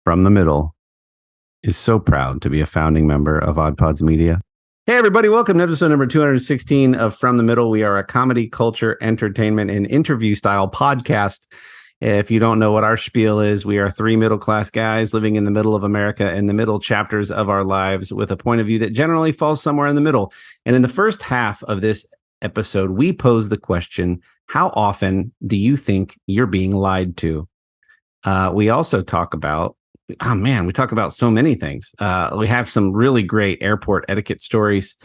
from the middle is so proud to be a founding member of Odd Pods Media. Hey, everybody, welcome to episode number 216 of From the Middle. We are a comedy, culture, entertainment, and interview style podcast. If you don't know what our spiel is, we are three middle-class guys living in the middle of America in the middle chapters of our lives with a point of view that generally falls somewhere in the middle. And in the first half of this episode, we pose the question, how often do you think you're being lied to? We also talk about, we talk about so many things. We have some really great airport etiquette stories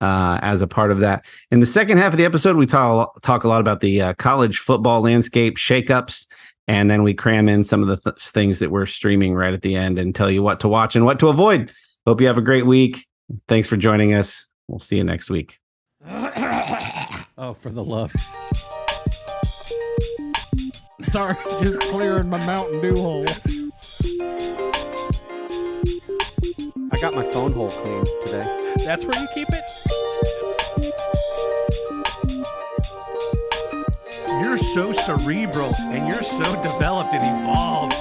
as a part of that. In the second half of the episode, we talk a lot about the college football landscape shakeups, and then we cram in some of the things that we're streaming right at the end and tell you what to watch and what to avoid. Hope you have a great week. Thanks for joining us. We'll see you next week. Oh, for the love. Sorry, just clearing my Mountain Dew hole. I got my phone hole cleaned today. That's where you keep it? You're so cerebral and you're so developed and evolved.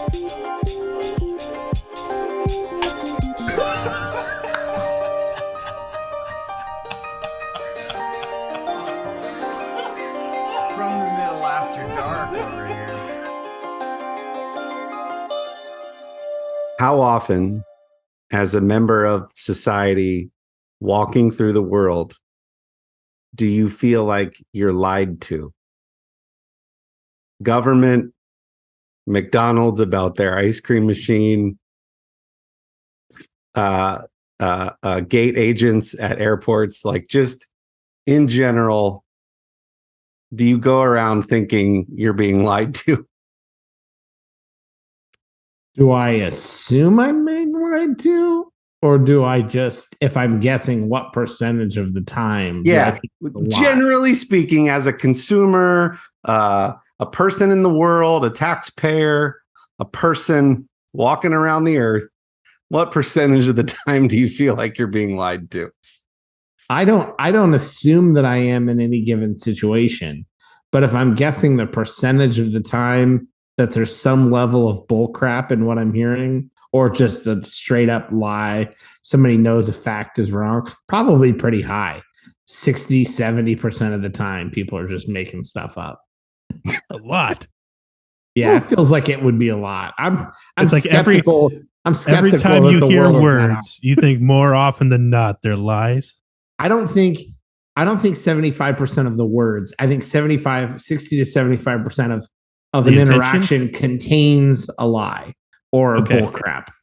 From the middle after dark over here. How often, as a member of society walking through the world, do you feel like you're lied to? Government, McDonald's about their ice cream machine, gate agents at airports, like just in general, do you go around thinking you're being lied to? Do I assume I'm being lied to? Or do I just, if I'm guessing what percentage of the time? Yeah, generally speaking, as a consumer, a person in the world, a taxpayer, a person walking around the earth, what percentage of the time do you feel like you're being lied to? I don't assume that I am in any given situation, but if I'm guessing the percentage of the time that there's some level of bull crap in what I'm hearing, or just a straight up lie, somebody knows a fact is wrong, probably pretty high. 60, 70% of the time, people are just making stuff up. A lot. Yeah, it feels like it would be a lot. I'm like skeptical. Every time you hear words, you think more often than not they're lies. I don't think 75% of the words. I think 60 to 75% of an interaction contains a lie or bull crap.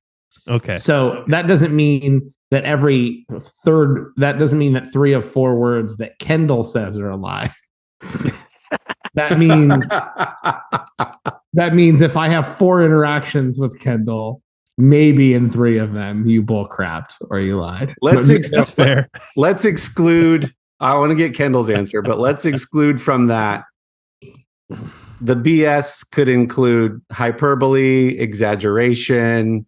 Okay. So that doesn't mean that that doesn't mean that 3 of 4 words that Kendall says are a lie. That means if I have 4 interactions with Kendall, maybe in 3 of them you bull crapped or you lied. That's fair. Let's exclude. I want to get Kendall's answer, but let's exclude from that. The BS could include hyperbole, exaggeration.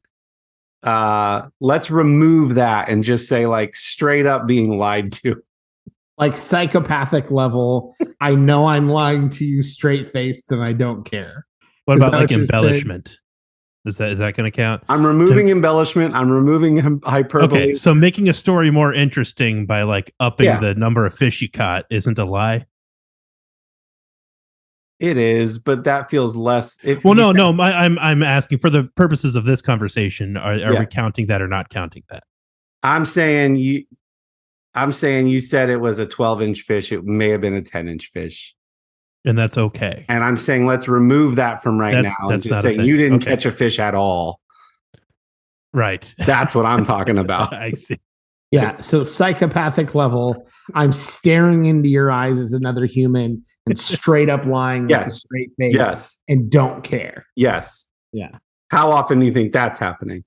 Let's remove that and just say like straight up being lied to. Like psychopathic level, I know I'm lying to you straight faced and I don't care. What about like embellishment? Is that going to count? I'm removing embellishment. I'm removing hyperbole. Okay, so making a story more interesting by like upping the number of fish you caught isn't a lie. It is, but that feels less. I'm asking for the purposes of this conversation. Are we counting that or not counting that? I'm saying you said it was a 12-inch fish. It may have been a 10-inch fish. And that's okay. And I'm saying let's remove that from now. That's just saying you didn't catch a fish at all. Right. That's what I'm talking about. I see. Yeah. So psychopathic level, I'm staring into your eyes as another human and straight up lying with a straight face and don't care. Yes. Yeah. How often do you think that's happening?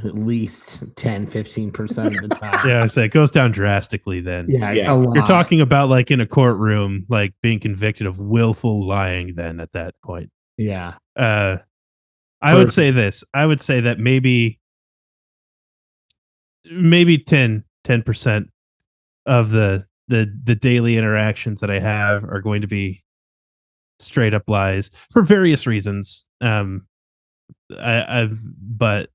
At least 10, 15% of the time. Yeah, I say it goes down drastically then. Yeah. A lot. You're talking about like in a courtroom, like being convicted of willful lying then at that point. Yeah. I would say this. I would say that maybe 10% of the daily interactions that I have are going to be straight up lies for various reasons. But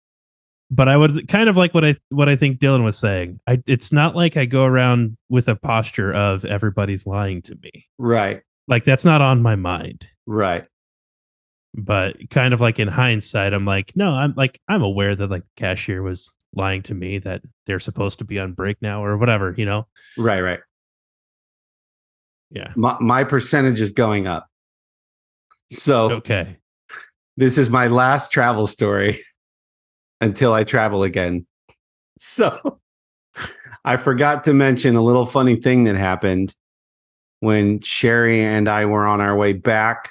I would kind of like what I think Dylan was saying. It's not like I go around with a posture of everybody's lying to me. Right. Like that's not on my mind. Right. But kind of like in hindsight, I'm like, no, I'm aware that like the cashier was lying to me that they're supposed to be on break now or whatever, you know? Right. Right. Yeah. My percentage is going up. So Okay. this is my last travel story until I travel again. So I forgot to mention a little funny thing that happened when Sherry and I were on our way back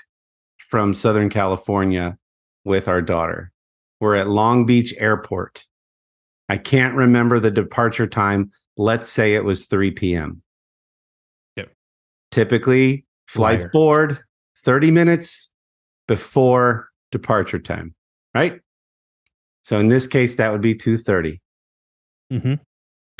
from Southern California with our daughter. We're at Long Beach Airport. I can't remember the departure time. Let's say it was 3 p.m. Yep. Typically, flights Liar. board 30 minutes before departure time, right? So in this case, that would be 2:30. Mm-hmm.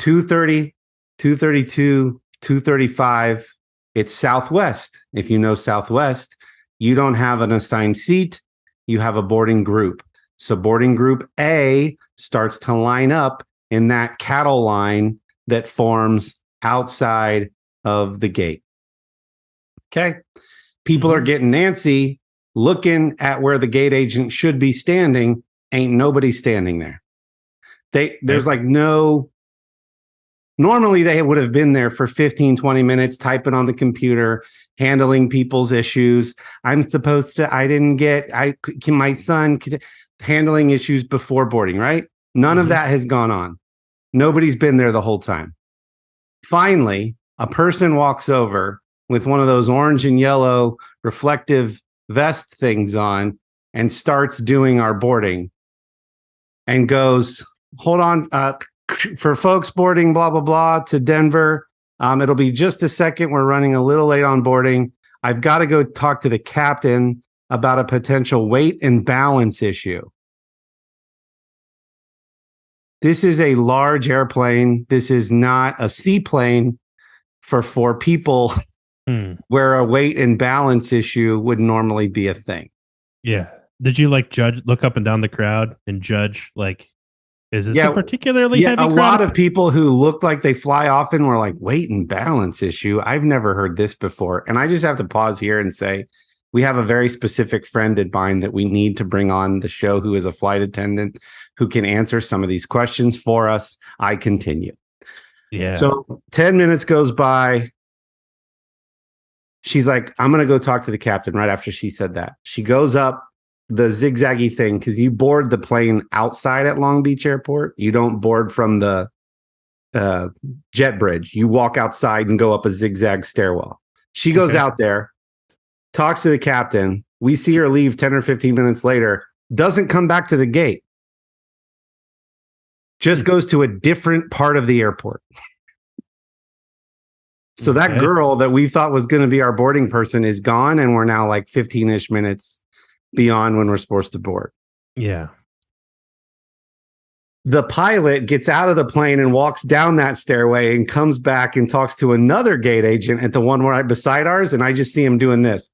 2:30, 2:32, 2:35. It's Southwest. If you know Southwest, you don't have an assigned seat. You have a boarding group. So boarding group A starts to line up in that cattle line that forms outside of the gate. Okay. People are getting antsy, looking at where the gate agent should be standing. Ain't nobody standing there. There's like no, normally they would have been there for 15, 20 minutes, typing on the computer, handling people's issues. My son, handling issues before boarding, right? None of that has gone on. Nobody's been there the whole time. Finally, a person walks over with one of those orange and yellow reflective vest things on and starts doing our boarding and goes, hold on, for folks boarding, blah, blah, blah, to Denver. It'll be just a second. We're running a little late on boarding. I've got to go talk to the captain about a potential weight and balance issue. This is a large airplane. This is not a seaplane for 4 people where a weight and balance issue would normally be a thing. Yeah. Did you like look up and down the crowd and judge like, is this a particularly heavy crowd? A lot of people who look like they fly often were like, weight and balance issue. I've never heard this before. And I just have to pause here and say, we have a very specific friend of mine that we need to bring on the show who is a flight attendant who can answer some of these questions for us. I continue. Yeah. So 10 minutes goes by. She's like, I'm going to go talk to the captain right after she said that. She goes up the zigzaggy thing because you board the plane outside at Long Beach Airport. You don't board from the jet bridge. You walk outside and go up a zigzag stairwell. She goes out there, talks to the captain. We see her leave 10 or 15 minutes later, doesn't come back to the gate. Just goes to a different part of the airport. So that girl that we thought was going to be our boarding person is gone, and we're now like 15-ish minutes beyond when we're supposed to board. Yeah. The pilot gets out of the plane and walks down that stairway and comes back and talks to another gate agent at the one right beside ours, and I just see him doing this.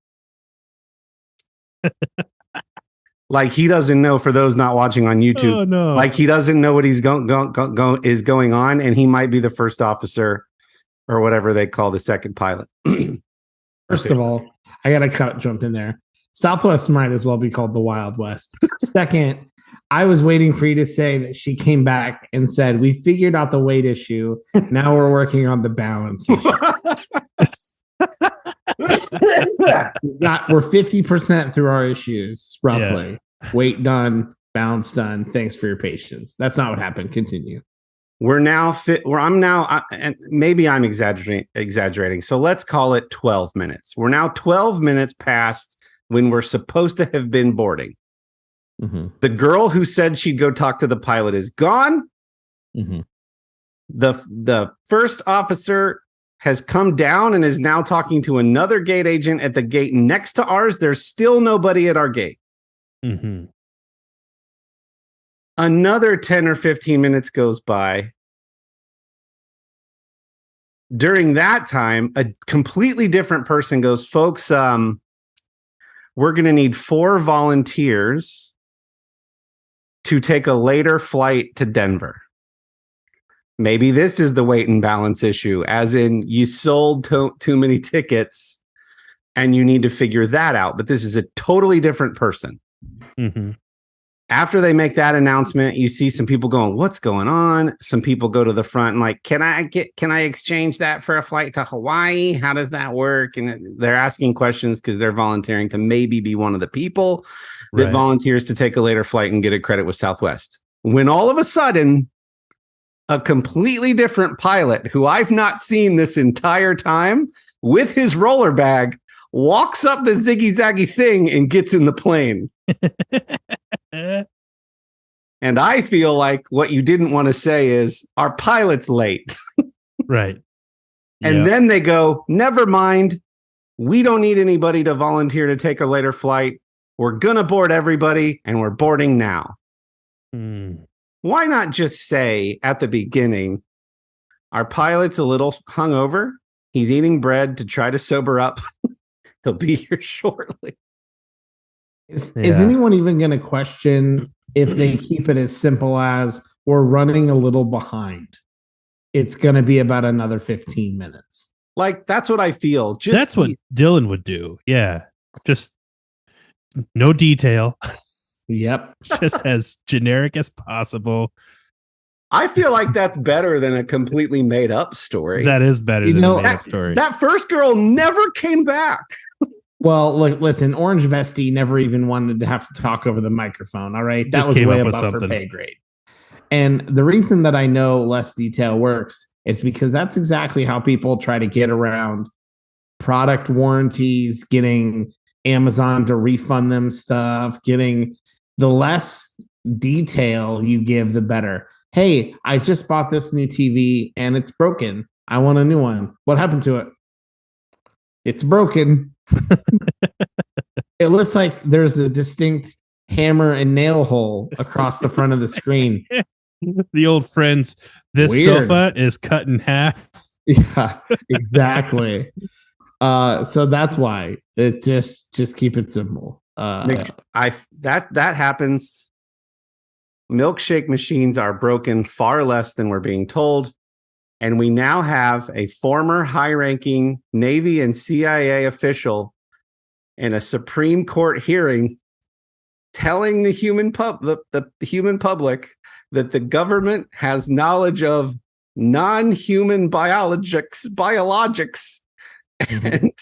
Like he doesn't know, for those not watching on YouTube, oh, no. Like he doesn't know what he's going on, and he might be the first officer or whatever they call the second pilot. First of all, I got to jump in there. Southwest might as well be called the Wild West. Second, I was waiting for you to say that she came back and said, we figured out the weight issue. Now we're working on the balance issue. We're 50% through our issues, roughly. Yeah. Weight done, balance done. Thanks for your patience. That's not what happened. Continue. We're now and maybe I'm exaggerating. So let's call it 12 minutes. We're now 12 minutes past when we're supposed to have been boarding. Mm-hmm. The girl who said she'd go talk to the pilot is gone. Mm-hmm. The first officer has come down and is now talking to another gate agent at the gate next to ours. There's still nobody at our gate. Mm-hmm. Another 10 or 15 minutes goes by. During that time, a completely different person goes, folks, we're going to need 4 volunteers to take a later flight to Denver. Maybe this is the weight and balance issue, as in you sold too many tickets and you need to figure that out. But this is a totally different person. Mm-hmm. After they make that announcement, you see some people going, what's going on? Some people go to the front and like, can I exchange that for a flight to Hawaii? How does that work? And they're asking questions because they're volunteering to maybe be one of the people that volunteers to take a later flight and get a credit with Southwest. When all of a sudden, a completely different pilot who I've not seen this entire time with his roller bag walks up the ziggy zaggy thing and gets in the plane. And I feel like what you didn't want to say is our pilot's late. Right. And then they go, never mind. We don't need anybody to volunteer to take a later flight. We're going to board everybody and we're boarding now. Why not just say at the beginning, our pilot's a little hungover. He's eating bread to try to sober up. He'll be here shortly. Is anyone even going to question if they keep it as simple as we're running a little behind? It's going to be about another 15 minutes. Like, that's what I feel. That's what Dylan would do. Yeah. Just no detail. Yep. Just as generic as possible. I feel like that's better than a completely made up story. That is better than a made up story. That first girl never came back. Well, look, listen, Orange Vesty never even wanted to have to talk over the microphone. All right. That was way above her pay grade. And the reason that I know less detail works is because that's exactly how people try to get around product warranties, getting Amazon to refund them stuff, getting the less detail you give, the better. Hey, I just bought this new TV and it's broken. I want a new one. What happened to it? It's broken. It looks like there's a distinct hammer and nail hole across the front of the screen. The old friends, this sofa is cut in half. Yeah, exactly. So that's why it just keep it simple. That happens. Milkshake machines are broken far less than we're being told. And we now have a former high-ranking Navy and CIA official in a Supreme Court hearing telling the human public that the government has knowledge of non-human biologics. And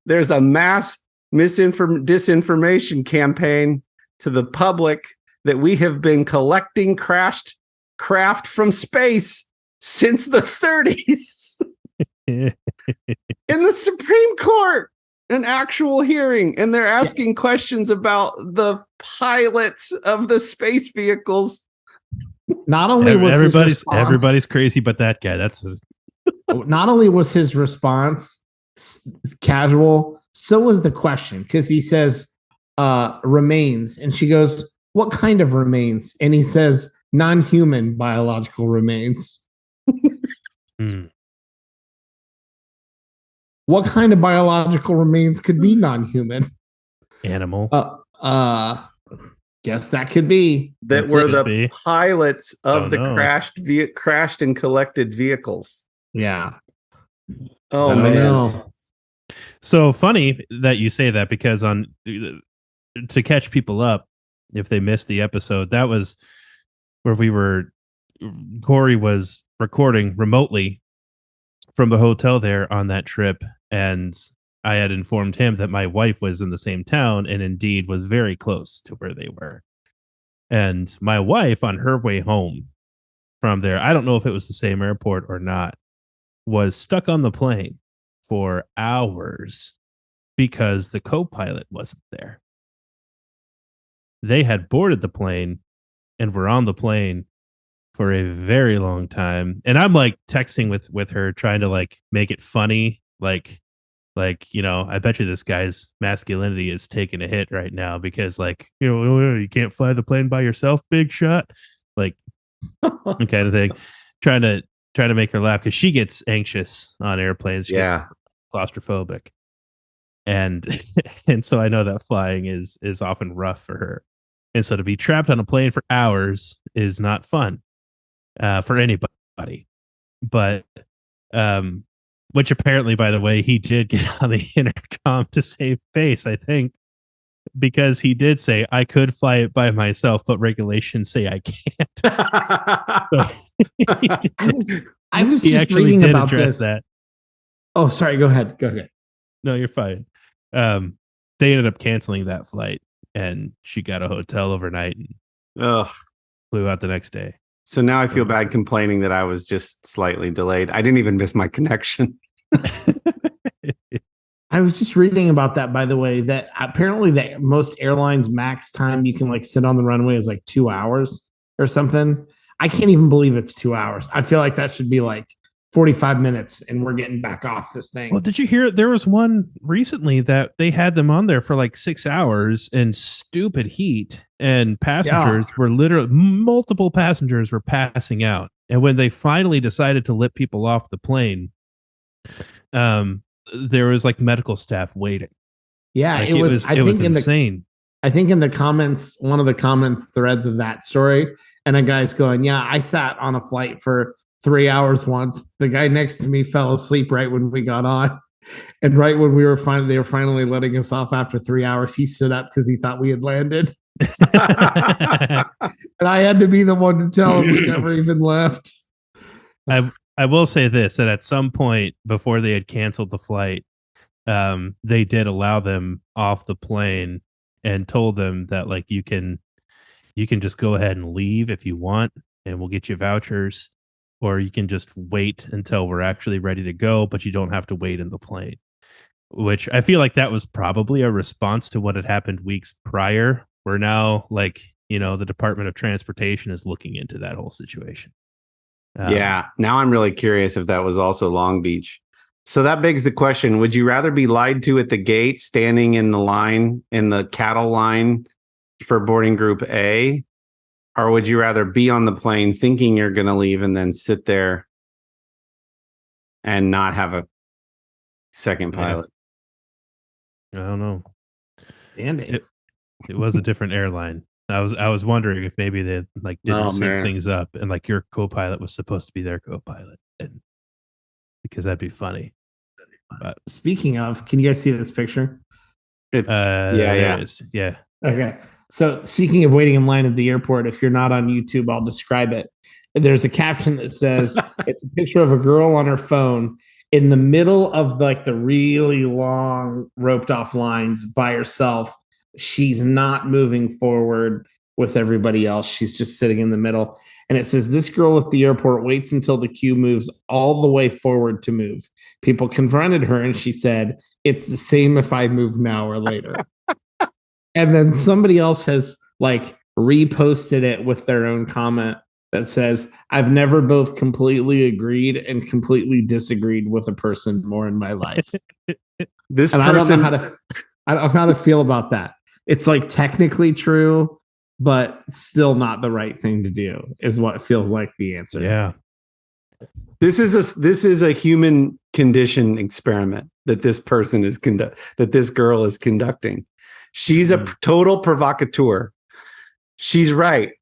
there's a mass disinformation campaign to the public that we have been collecting craft from space since the 30s. In the Supreme Court, an actual hearing, and they're asking questions about the pilots of the space vehicles. Not only was everybody's crazy, but that guy. That's not only was his response casual, so was the question, because he says remains, and she goes, "What kind of remains?" And he says, "Non-human biological remains." What kind of biological remains could be non-human? Animal. Guess that could be. That were the pilots of the crashed and collected vehicles. Yeah. Oh man. So funny that you say that, because to catch people up, if they missed the episode, that was where Corey was recording remotely from the hotel there on that trip, and I had informed him that my wife was in the same town and indeed was very close to where they were. And my wife, on her way home from there, I don't know if it was the same airport or not, was stuck on the plane for hours because the co-pilot wasn't there. They had boarded the plane and were on the plane for a very long time. And I'm like texting with her, trying to like make it funny. Like, I bet you this guy's masculinity is taking a hit right now because you can't fly the plane by yourself, big shot. Like kind of thing. Trying to make her laugh because she gets anxious on airplanes. She gets claustrophobic. And so I know that flying is often rough for her. And so to be trapped on a plane for hours is not fun for anybody. But which apparently, by the way, he did get on the intercom to save face, I think, because he did say, I could fly it by myself, but regulations say I can't. I was he just actually reading did about address this. that. Oh, sorry. Go ahead. Go ahead. No, you're fine. They ended up canceling that flight, and she got a hotel overnight and Ugh. flew out the next day. So now I feel bad complaining that I was just slightly delayed. I didn't even miss my connection. I was just reading about that, by the way, that apparently that most airlines max time you can like sit on the runway is like 2 hours or something. I can't even believe it's 2 hours. I feel like that should be like 45 minutes and we're getting back off this thing. Well, did you hear? There was one recently that they had them on there for like 6 hours in stupid heat, and passengers were literally, multiple passengers were passing out. And when they finally decided to let people off the plane, there was like medical staff waiting. Yeah, like, it was insane. I think in the comments, one of the comments threads of that story, and a guy's going, yeah, I sat on a flight for 3 hours once. The guy next to me fell asleep right when we got on. And right when they were finally letting us off after 3 hours, he stood up because he thought we had landed. And I had to be the one to tell him we never even left. I will say this, that at some point before they had canceled the flight, they did allow them off the plane and told them that like you can just go ahead and leave if you want, and we'll get you vouchers, or you can just wait until we're actually ready to go, but you don't have to wait in the plane. Which I feel like that was probably a response to what had happened weeks prior. Where now, like, you know, the Department of Transportation is looking into that whole situation. Yeah. Now I'm really curious if that was also Long Beach. So that begs the question, would you rather be lied to at the gate, standing in the line, in the cattle line for boarding group A? Or would you rather be on the plane thinking you're going to leave and then sit there and not have a second pilot? I don't know. Standing. It was a different airline. I was wondering if maybe they like didn't sync things up, and like your co-pilot was supposed to be their co-pilot, and because that'd be funny. But speaking of, can you guys see this picture? It's yeah. Okay. So speaking of waiting in line at the airport, if you're not on YouTube, I'll describe it. There's a caption that says it's a picture of a girl on her phone in the middle of like the really long roped off lines by herself. She's not moving forward with everybody else. She's just sitting in the middle. And it says, this girl at the airport waits until the queue moves all the way forward to move. People confronted her and she said, it's the same if I move now or later. And then somebody else has like reposted it with their own comment that says, I've never both completely agreed and completely disagreed with a person more in my life. I don't know how to feel about that. It's like technically true, but still not the right thing to do, is what feels like the answer. Yeah. This is a human condition experiment that this person is that this girl is conducting. She's a total provocateur. She's right.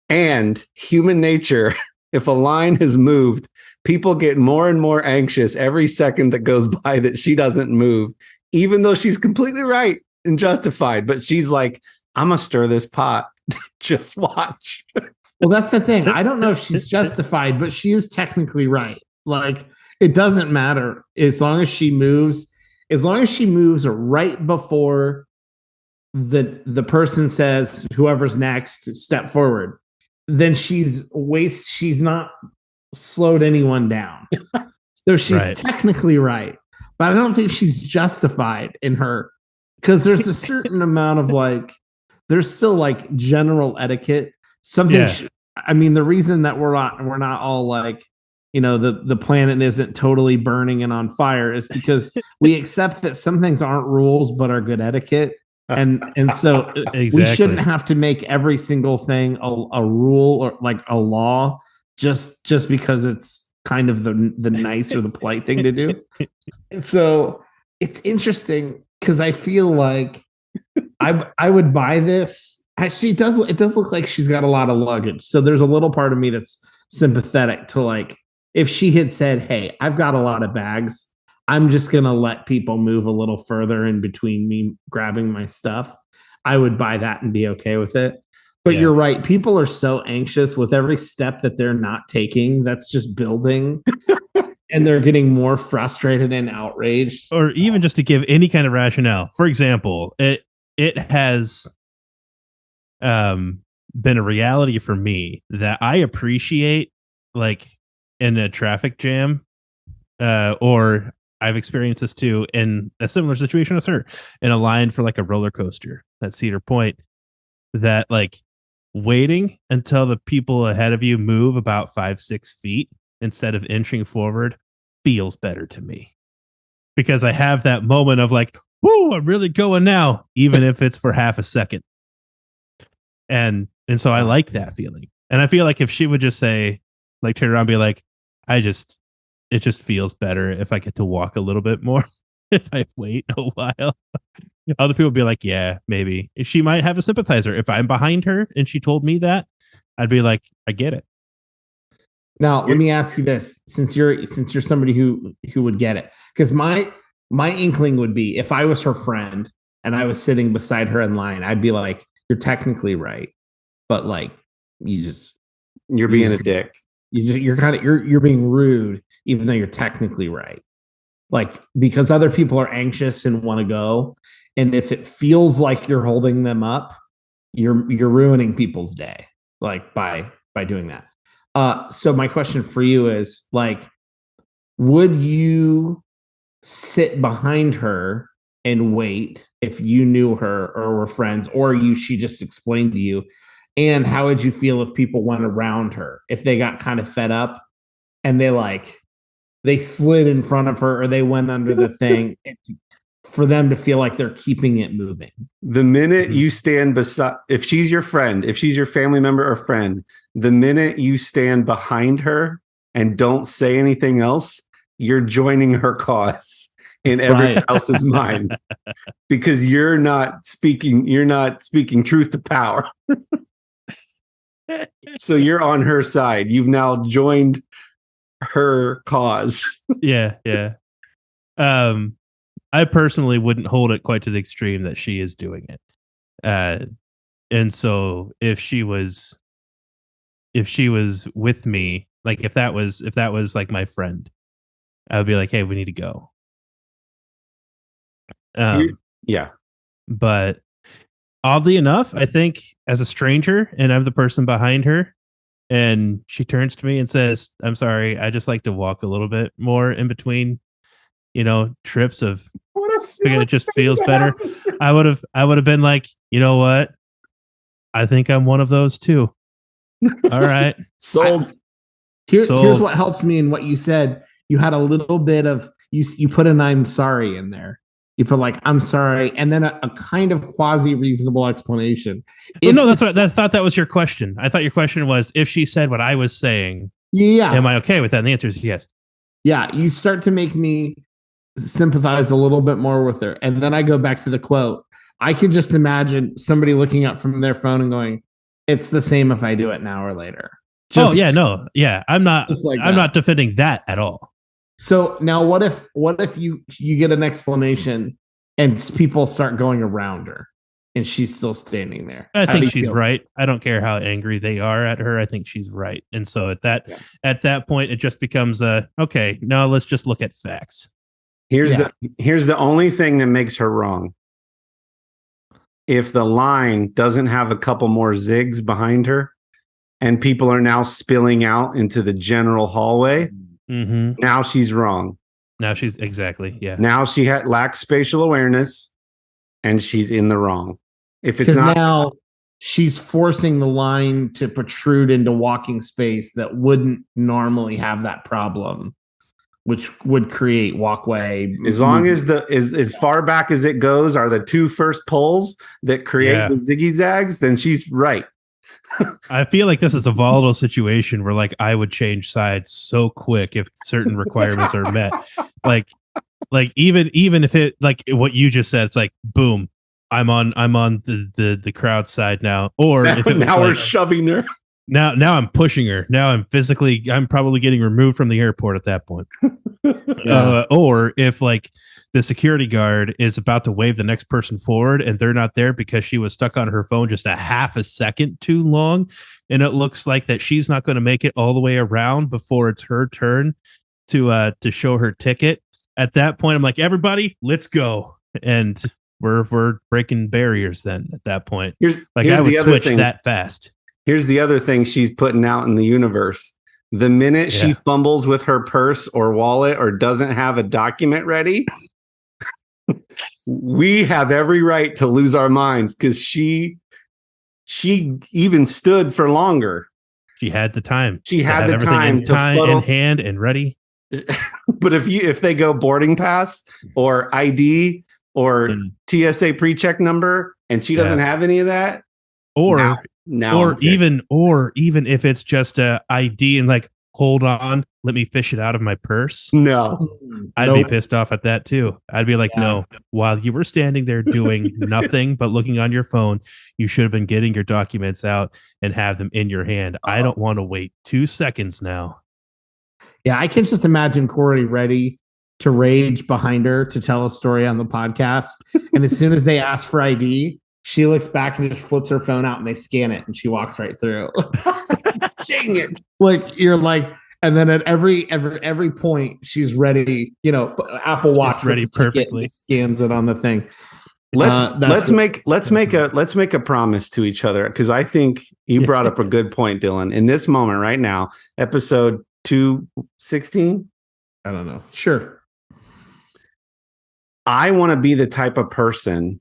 And human nature, if a line has moved, people get more and more anxious every second that goes by that she doesn't move, even though she's completely right and justified. But she's like, I'm going to stir this pot. Just watch. Well, that's the thing. I don't know if she's justified, but she is technically right. Like, it doesn't matter as long as she moves right before the person says, whoever's next, step forward. Then she's not slowed anyone down. So she's technically right, but I don't think she's justified in her, because there's a certain amount of like, there's still like general etiquette. I mean, the reason that we're not all like, you know, the planet isn't totally burning and on fire is because we accept that some things aren't rules but are good etiquette. And so we shouldn't have to make every single thing a rule or like a law just because it's kind of the nice or the polite thing to do. And so it's interesting because I feel like I would buy this she does. It does look like she's got a lot of luggage. So there's a little part of me that's sympathetic to like if she had said, "Hey, I've got a lot of bags. I'm just gonna let people move a little further in between me grabbing my stuff." I would buy that and be okay with it. But Yeah. you're right. People are so anxious with every step that they're not taking. That's just building. And they're getting more frustrated and outraged. Or even just to give any kind of rationale. For example, it has been a reality for me that I appreciate, like in a traffic jam, or I've experienced this too in a similar situation as her in a line for like a roller coaster at Cedar Point, that like waiting until the people ahead of you move about 5-6 feet instead of inching forward feels better to me, because I have that moment of like, whoo, I'm really going now, even if it's for half a second. And so I like that feeling. And I feel like if she would just say, like, turn around and be like, it just feels better if I get to walk a little bit more if I wait a while. Other people would be like, yeah, maybe. She might have a sympathizer. If I'm behind her and she told me that, I'd be like, I get it. Now, let me ask you this: since you're somebody who would get it, because my inkling would be if I was her friend and I was sitting beside her in line, I'd be like, "You're technically right, but like you're being a dick. You're being rude, even though you're technically right." Like, because other people are anxious and want to go, and if it feels like you're holding them up, you're ruining people's day, like by doing that. So my question for you is like, would you sit behind her and wait if you knew her or were friends, or she just explained to you? And how would you feel if people went around her, if they got kind of fed up and they slid in front of her or they went under the thing for them to feel like they're keeping it moving? The minute you stand beside, if she's your friend, if she's your family member or friend, the minute you stand behind her and don't say anything else, you're joining her cause in everyone else's mind, because you're not speaking truth to power. So you're on her side. You've now joined her cause. Yeah. I personally wouldn't hold it quite to the extreme that she is doing it. And so if she was with me, like if that was like my friend, I would be like, hey, we need to go. Yeah. But oddly enough, I think as a stranger and I'm the person behind her and she turns to me and says, I'm sorry, I just like to walk a little bit more in between, trips of, because it just feels better. I would have been like, you know what? I think I'm one of those too. All right. Sold. Here's what helps me in what you said. You had a little bit of, you put an I'm sorry in there. You put like, I'm sorry, and then a kind of quasi-reasonable explanation. No, that's what I thought that was your question. I thought your question was, if she said what I was saying, am I okay with that? And the answer is yes. Yeah, you start to make me sympathize a little bit more with her. And then I go back to the quote. I could just imagine somebody looking up from their phone and going, it's the same if I do it now or later. I'm not defending that at all. So now what if you get an explanation and people start going around her and she's still standing there? I think she's right. I don't care how angry they are at her. I think she's right. And so at that point, it just becomes okay, now let's just look at facts. Here's the only thing that makes her wrong. If the line doesn't have a couple more zigs behind her and people are now spilling out into the general hallway, now she's wrong. Now she's exactly. Yeah. Now she lacks spatial awareness and she's in the wrong. If it's not now, she's forcing the line to protrude into walking space that wouldn't normally have that problem, which would create walkway. As long as as far back as it goes are the two first poles that create the ziggy zags, then she's right. I feel like this is a volatile situation where like I would change sides so quick if certain requirements are met. Like even if it, like what you just said, it's like boom, I'm on the crowd side now. Or if it was now we're like, shoving her. now I'm pushing her. Now I'm probably getting removed from the airport at that point. Or if like the security guard is about to wave the next person forward and they're not there because she was stuck on her phone just a half a second too long, and it looks like that she's not going to make it all the way around before it's her turn to show her ticket. At that point, I'm like, everybody, let's go. And we're breaking barriers then at that point. I would switch that fast. Here's the other thing she's putting out in the universe. The minute she fumbles with her purse or wallet or doesn't have a document ready, we have every right to lose our minds because she even stood for longer. She had the time. She had the time to in hand and ready. But if they go boarding pass or ID or TSA pre-check number and she doesn't have any of that, or even if it's just a ID and like, hold on, let me fish it out of my purse. No, I'd be pissed off at that too. I'd be like, no, while you were standing there doing nothing but looking on your phone, you should have been getting your documents out and have them in your hand. I don't want to wait 2 seconds now. Yeah, I can just imagine Corey ready to rage behind her to tell a story on the podcast. And as soon as they ask for ID, she looks back and just flips her phone out and they scan it and she walks right through. Dang it. Like you're like, and then at every point she's ready, Apple Watch just ready perfectly, scans it on the thing. Let's make a promise to each other, because I think you brought up a good point, Dylan. In this moment right now, episode 216, I don't know. Sure. I want to be the type of person,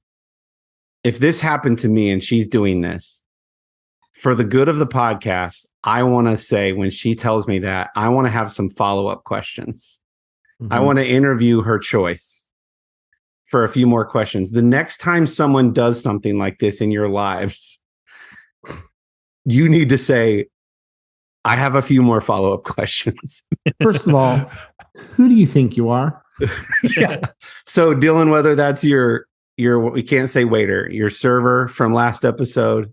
if this happened to me and she's doing this for the good of the podcast, I want to say, when she tells me that, I want to have some follow-up questions. Mm-hmm. I want to interview her choice for a few more questions. The next time someone does something like this in your lives, you need to say, I have a few more follow-up questions. First of all, who do you think you are? Yeah. So Dylan, whether that's your we can't say waiter, your server from last episode,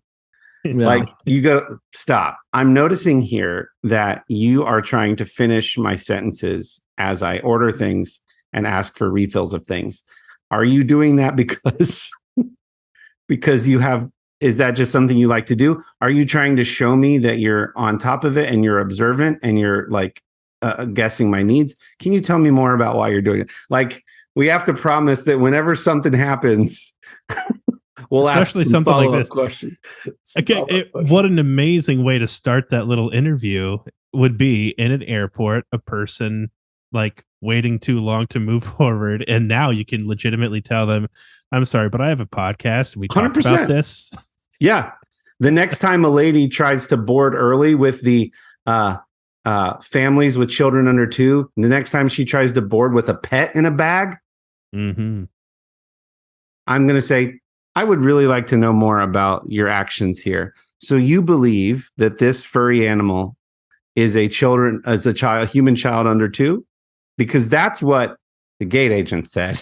like, you go, stop. I'm noticing here that you are trying to finish my sentences as I order things and ask for refills of things. Are you doing that because you have, is that just something you like to do? Are you trying to show me that you're on top of it and you're observant and you're like guessing my needs? Can you tell me more about why you're doing it? Like, we have to promise that whenever something happens, we'll especially ask some something like this question. Okay, what an amazing way to start that little interview would be in an airport, a person like waiting too long to move forward, and now you can legitimately tell them, I'm sorry, but I have a podcast. We talked 100%. about this. Yeah. The next time a lady tries to board early with the families with children under 2, the next time she tries to board with a pet in a bag, I'm going to say, I would really like to know more about your actions here. So you believe that this furry animal is a human child under 2? Because that's what the gate agent said.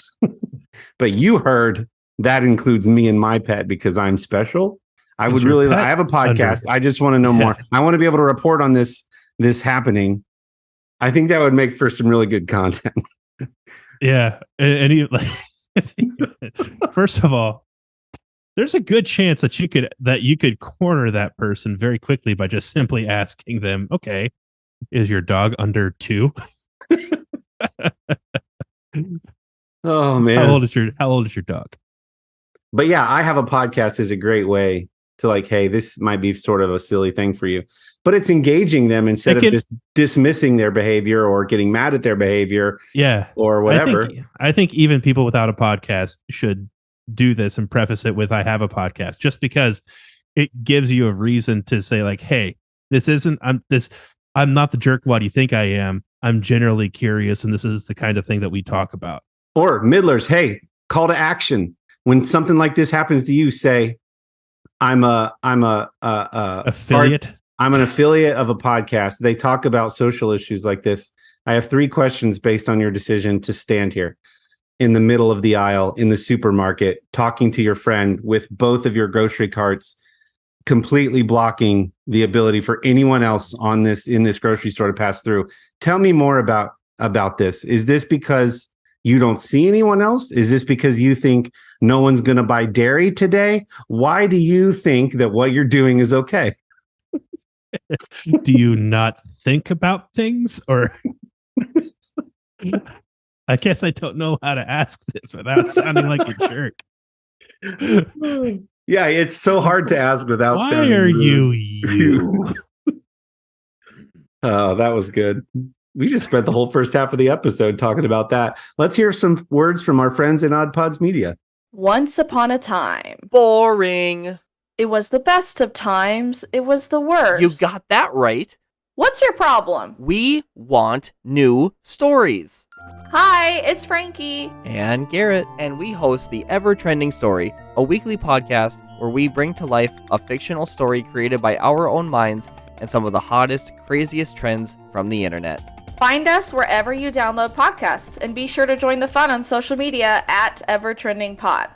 But you heard that includes me and my pet because I'm special. I have a podcast. I just want to know more. I want to be able to report on this happening. I think that would make for some really good content. Yeah. And he, like, first of all, there's a good chance that you could corner that person very quickly by just simply asking them, okay, is your dog under 2? Oh man. How old is your dog? But yeah, I have a podcast is a great way to, like, hey, this might be sort of a silly thing for you, but it's engaging them instead of just dismissing their behavior or getting mad at their behavior. Yeah. Or whatever. I think even people without a podcast should do this and preface it with, I have a podcast, just because it gives you a reason to say, like, hey, I'm not the jerkwad you think I am. I'm generally curious, and this is the kind of thing that we talk about. Or middlers, hey, call to action. When something like this happens to you, say, I'm affiliate. I'm an affiliate of a podcast. They talk about social issues like this. I have 3 questions based on your decision to stand here. in the middle of the aisle in the supermarket, talking to your friend with both of your grocery carts, completely blocking the ability for anyone else in this grocery store to pass through. Tell me more about this. Is this because you don't see anyone else? Is this because you think no one's going to buy dairy today? Why do you think that what you're doing is okay? Do you not think about things? Or I guess I don't know how to ask this without sounding like a jerk. Yeah, it's so hard to ask without Why sounding are rude. you? Oh, that was good. We just spent the whole first half of the episode talking about that. Let's hear some words from our friends in Odd Pods Media. Once upon a time. Boring. It was the best of times. It was the worst. You got that right. What's your problem? We want new stories. Hi, it's Frankie. And Garrett. And we host the Ever Trending Story, a weekly podcast where we bring to life a fictional story created by our own minds and some of the hottest, craziest trends from the internet. Find us wherever you download podcasts, and be sure to join the fun on social media at EverTrendingPod.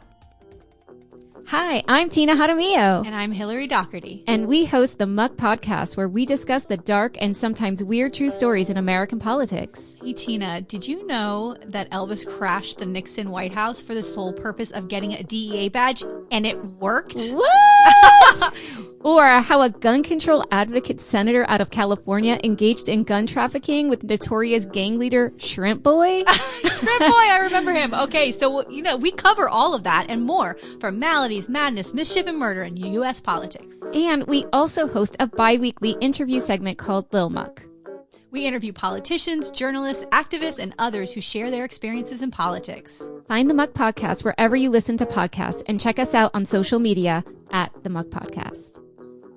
Hi, I'm Tina Jaramillo. And I'm Hillary Doherty. And we host the Muck Podcast, where we discuss the dark and sometimes weird true stories in American politics. Hey, Tina, did you know that Elvis crashed the Nixon White House for the sole purpose of getting a DEA badge? And it worked? What? Or how a gun control advocate senator out of California engaged in gun trafficking with notorious gang leader Shrimp Boy? Shrimp Boy, I remember him. Okay, so, we cover all of that and more from maladies, madness, mischief, and murder in U.S. politics. And we also host a bi-weekly interview segment called Lil Muck. We interview politicians, journalists, activists, and others who share their experiences in politics. Find the Muck Podcast wherever you listen to podcasts, and check us out on social media at the Muck Podcast.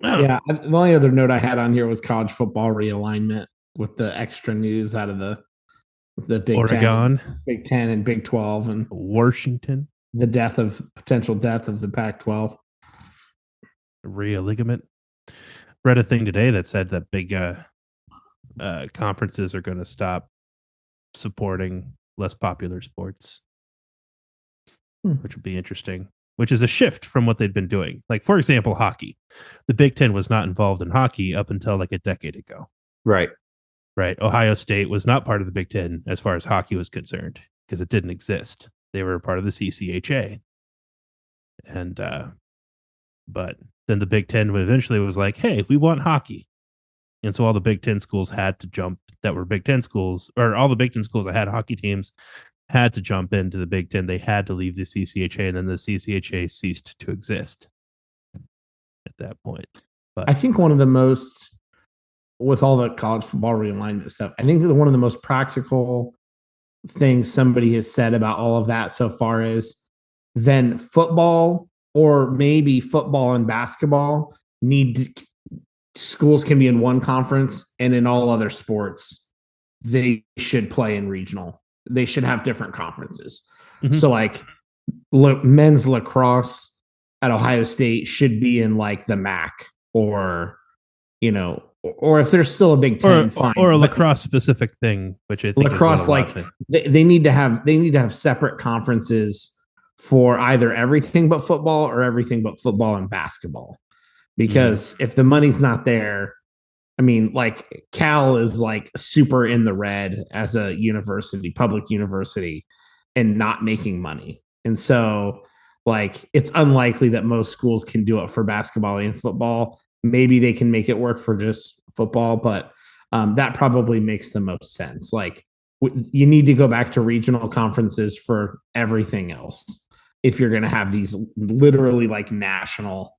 Oh. Yeah, the only other note I had on here was college football realignment with the extra news out of the Big Oregon, Big 10 and Big 12 and Washington. The potential death of the Pac-12. Rhea ligament. Read a thing today that said that big conferences are going to stop supporting less popular sports, which would be interesting. Which is a shift from what they'd been doing. Like, for example, hockey. The Big Ten was not involved in hockey up until like a decade ago. Right. Ohio State was not part of the Big Ten as far as hockey was concerned because it didn't exist. They were part of the CCHA. And, but then the Big Ten eventually was like, hey, we want hockey. And so all the Big Ten schools had to jump that were Big Ten schools, or all the Big Ten schools that had hockey teams had to jump into the Big Ten. They had to leave the CCHA, and then the CCHA ceased to exist at that point. But I think one of the most, with all the college football realignment stuff, I think one of the most practical things somebody has said about all of that so far is then football, or maybe football and basketball, schools can be in one conference, and in all other sports, they should play in regional. They should have different conferences. Mm-hmm. So like men's lacrosse at Ohio State should be in like the MAC, or, or if there's still a Big Ten, fine. Or a lacrosse specific thing, which I think lacrosse, like they need to have separate conferences for either everything but football or everything but football and basketball. Because if the money's not there, I mean, like Cal is like super in the red as a university, public university, and not making money. And so like, it's unlikely that most schools can do it for basketball and football. Maybe they can make it work for just football, but that probably makes the most sense. Like you need to go back to regional conferences for everything else if you're going to have these literally like national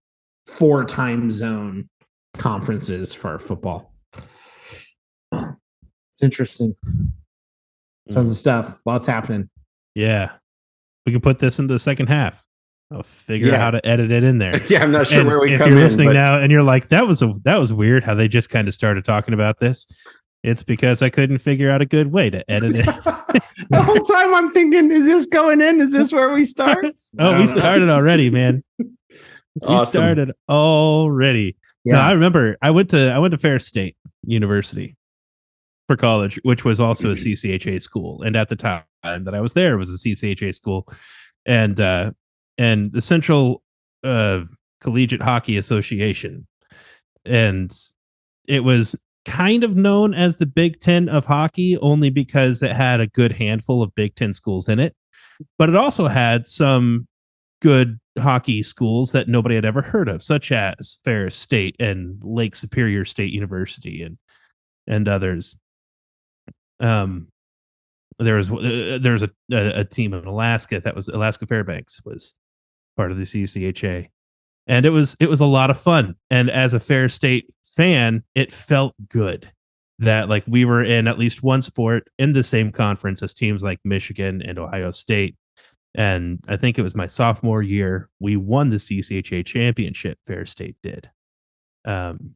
4 time zone conferences for football. It's interesting. Tons of stuff. Lots happening. Yeah. We can put this in the second half. I'll figure out how to edit it in there. Yeah, I'm not sure where we if come you're in, listening now and you're like, that was weird how they just kind of started talking about this. It's because I couldn't figure out a good way to edit it. The whole time I'm thinking, is this going in? Is this where we start? We started already, man. Awesome. We started already. Yeah. No, I remember I went to Ferris State University for college, which was also a CCHA school. And at the time time that I was there was a CCHA school, and the Central Collegiate Hockey Association, and it was kind of known as the Big Ten of hockey only because it had a good handful of Big Ten schools in it, but it also had some good hockey schools that nobody had ever heard of, such as Ferris State and Lake Superior State University and others. There was a team in Alaska that was Alaska Fairbanks was part of the CCHA, and it was a lot of fun. And as a Ferris State fan, it felt good that like we were in at least one sport in the same conference as teams like Michigan and Ohio State. And I think it was my sophomore year, we won the CCHA championship. Ferris State did. And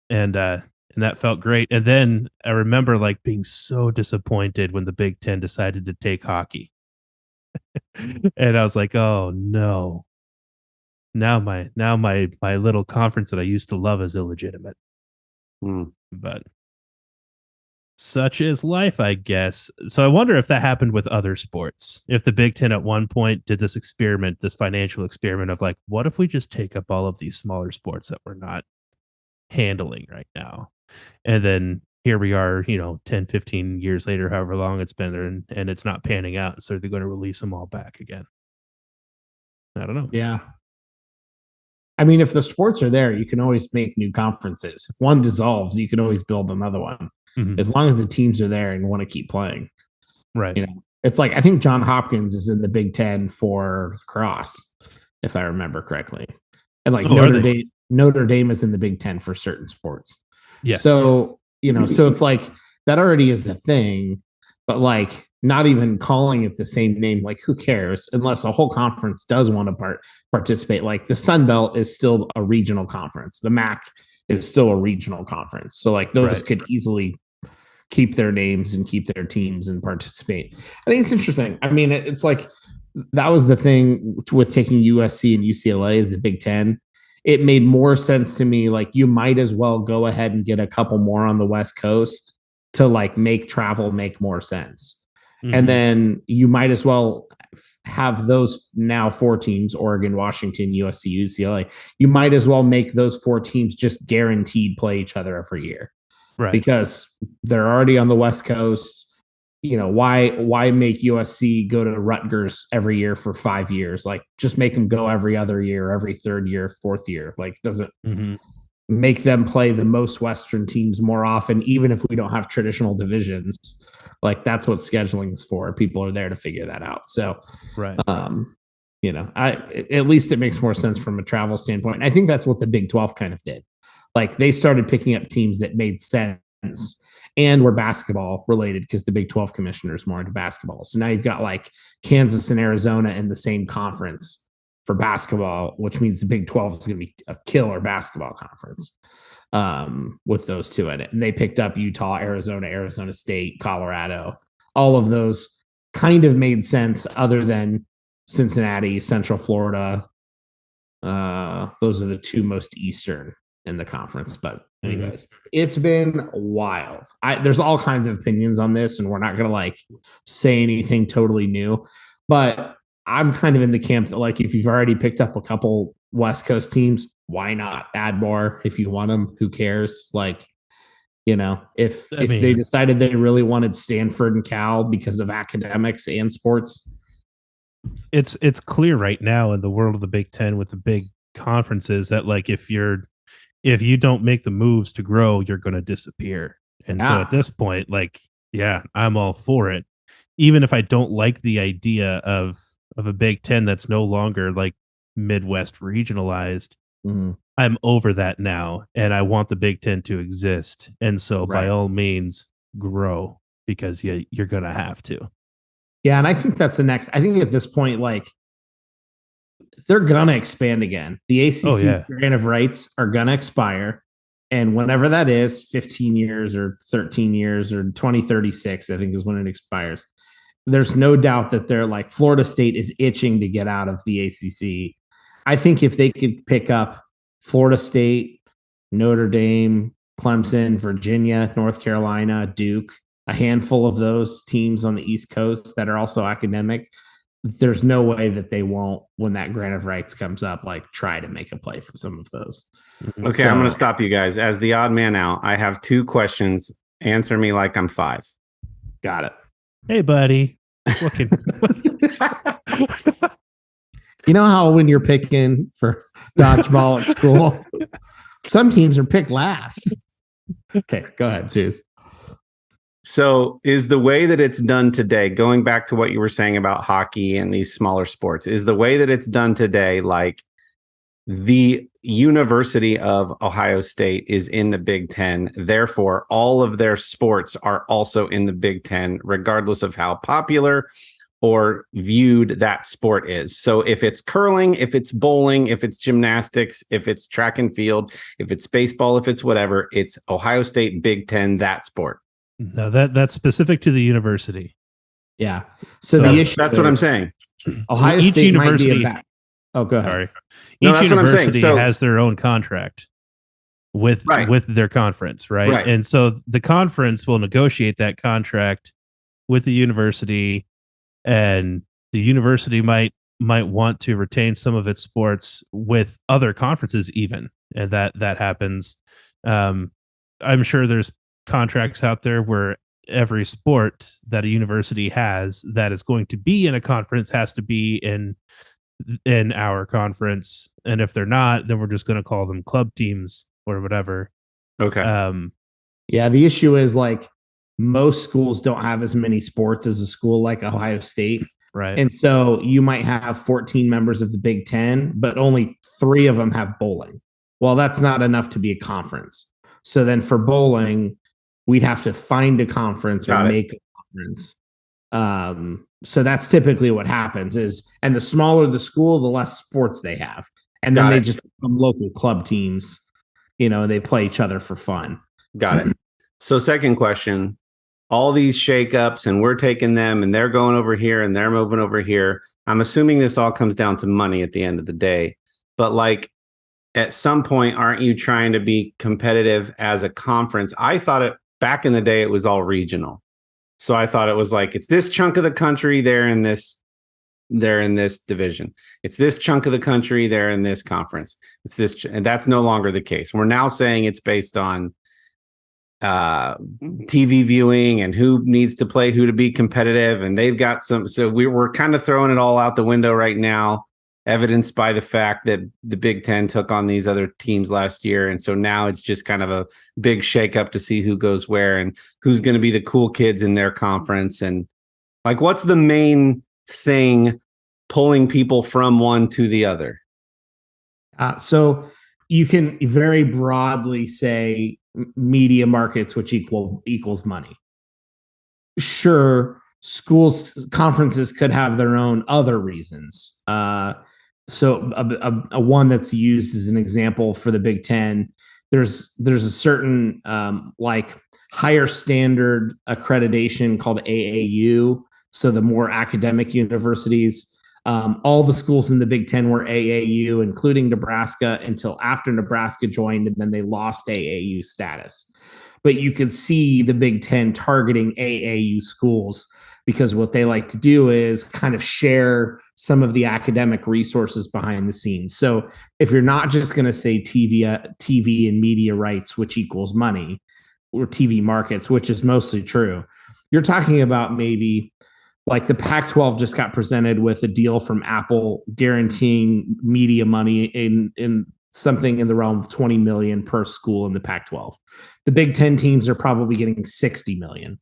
that felt great. And then I remember like being so disappointed when the Big Ten decided to take hockey. And I was like, oh no. Now my little conference that I used to love is illegitimate. But such is life, I guess. So I wonder if that happened with other sports. If the Big Ten at one point did this experiment, this financial experiment of like, what if we just take up all of these smaller sports that we're not handling right now? And then here we are, 10, 15 years later, however long it's been there, and it's not panning out. So they're going to release them all back again. I don't know. Yeah. I mean, if the sports are there, you can always make new conferences. If one dissolves, you can always build another one. Mhm. As long as the teams are there and want to keep playing. Right. It's like, I think John Hopkins is in the Big Ten for lacrosse, if I remember correctly. And like Notre Dame is in the Big Ten for certain sports. Yes. So, so it's like that already is a thing, but like not even calling it the same name, like who cares unless a whole conference does want to participate. Like the Sun Belt is still a regional conference. The MAC is still a regional conference. So like those could easily keep their names and keep their teams and participate. I think it's interesting. I mean, it's like that was the thing with taking USC and UCLA as the Big Ten. It made more sense to me. Like you might as well go ahead and get a couple more on the West Coast to like make travel make more sense. Mm-hmm. And then you might as well have those now 4 teams, Oregon, Washington, USC, UCLA. You might as well make those 4 teams just guaranteed play each other every year. Right. Because they're already on the West Coast. Why make USC go to Rutgers every year for 5 years? Like just make them go every other year, every 3rd year, 4th year. Like doesn't make them play the most Western teams more often, even if we don't have traditional divisions. Like that's what scheduling is for. People are there to figure that out. So, right. At least it makes more sense from a travel standpoint. I think that's what the Big 12 kind of did. Like they started picking up teams that made sense and were basketball related because the Big 12 commissioner is more into basketball. So now you've got like Kansas and Arizona in the same conference for basketball, which means the Big 12 is going to be a killer basketball conference with those 2 in it. And they picked up Utah, Arizona State, Colorado. All of those kind of made sense other than Cincinnati, Central Florida. Those are the 2 most Eastern in the conference. But anyways, it's been wild. There's all kinds of opinions on this, and we're not going to like say anything totally new. But I'm kind of in the camp that like if you've already picked up a couple West Coast teams, why not add more if you want them? Who cares? Like, if they decided they really wanted Stanford and Cal because of academics and sports. It's clear right now in the world of the Big Ten with the big conferences that like if you don't make the moves to grow, you're going to disappear. And so at this point, like, yeah, I'm all for it. Even if I don't like the idea of a Big Ten that's no longer like Midwest regionalized, I'm over that now. And I want the Big Ten to exist. And so by all means, grow because you're going to have to. Yeah. And I think that's the next. I think at this point, like, they're going to expand again. The ACC grant of rights are going to expire. And whenever that is, 15 years or 13 years or 2036, I think is when it expires. There's no doubt that they're like Florida State is itching to get out of the ACC. I think if they could pick up Florida State, Notre Dame, Clemson, Virginia, North Carolina, Duke, a handful of those teams on the East Coast that are also academic, there's no way that they won't, when that grant of rights comes up, like try to make a play for some of those. Okay, I'm going to stop you guys. As the odd man out, I have 2 questions. Answer me like I'm 5. Got it. Hey, buddy. What can... You know how when you're picking for dodgeball at school, some teams are picked last. Okay, go ahead, Suze. So is the way that it's done today, going back to what you were saying about hockey and these smaller sports, is the way that it's done today, like the University of Ohio State is in the Big Ten, therefore all of their sports are also in the Big Ten, regardless of how popular or viewed that sport is. So if it's curling, if it's bowling, if it's gymnastics, if it's track and field, if it's baseball, if it's whatever, it's Ohio State Big Ten, that sport. No, that's specific to the university. Yeah. So the issue that's what I'm saying. Ohio Each State university, might be oh, go ahead. Sorry. No, Each that's what I'm saying. university So, has their own contract with their conference, right? Right. And so the conference will negotiate that contract with the university, and the university might want to retain some of its sports with other conferences even, and that happens. I'm sure there's contracts out there where every sport that a university has that is going to be in a conference has to be in our conference, and if they're not, then we're just going to call them club teams or whatever. Okay. Yeah, the issue is like most schools don't have as many sports as a school like Ohio State. Right. And so you might have 14 members of the Big Ten, but only 3 of them have bowling. Well, that's not enough to be a conference. So then for bowling, we'd have to find a conference or make a conference. So that's typically what happens and the smaller the school, the less sports they have. And then they just become local club teams, they play each other for fun. Got it. So second question, all these shakeups and we're taking them and they're going over here and they're moving over here. I'm assuming this all comes down to money at the end of the day, but like at some point, aren't you trying to be competitive as a conference? I thought back in the day, it was all regional. So I thought it was like, it's this chunk of the country, they're in this division. It's this chunk of the country, they're in this conference. It's this, and that's no longer the case. We're now saying it's based on TV viewing and who needs to play who to be competitive. And they've got some, so we're kind of throwing it all out the window right now, evidenced by the fact that the Big Ten took on these other teams last year. And so now it's just kind of a big shakeup to see who goes where and who's going to be the cool kids in their conference. And like, what's the main thing pulling people from one to the other? So you can very broadly say media markets, which equals money. Sure, schools, conferences could have their own other reasons. So a one that's used as an example for the Big Ten, there's a certain like higher standard accreditation called AAU. So the more academic universities, all the schools in the Big Ten were AAU, including Nebraska, until after Nebraska joined, and then they lost AAU status. But you could see the Big Ten targeting AAU schools because what they like to do is kind of share some of the academic resources behind the scenes. So if you're not just going to say TV and media rights, which equals money, or TV markets, which is mostly true, you're talking about maybe like the Pac-12 just got presented with a deal from Apple guaranteeing media money in something in the realm of 20 million per school in the Pac-12. The Big Ten teams are probably getting 60 million,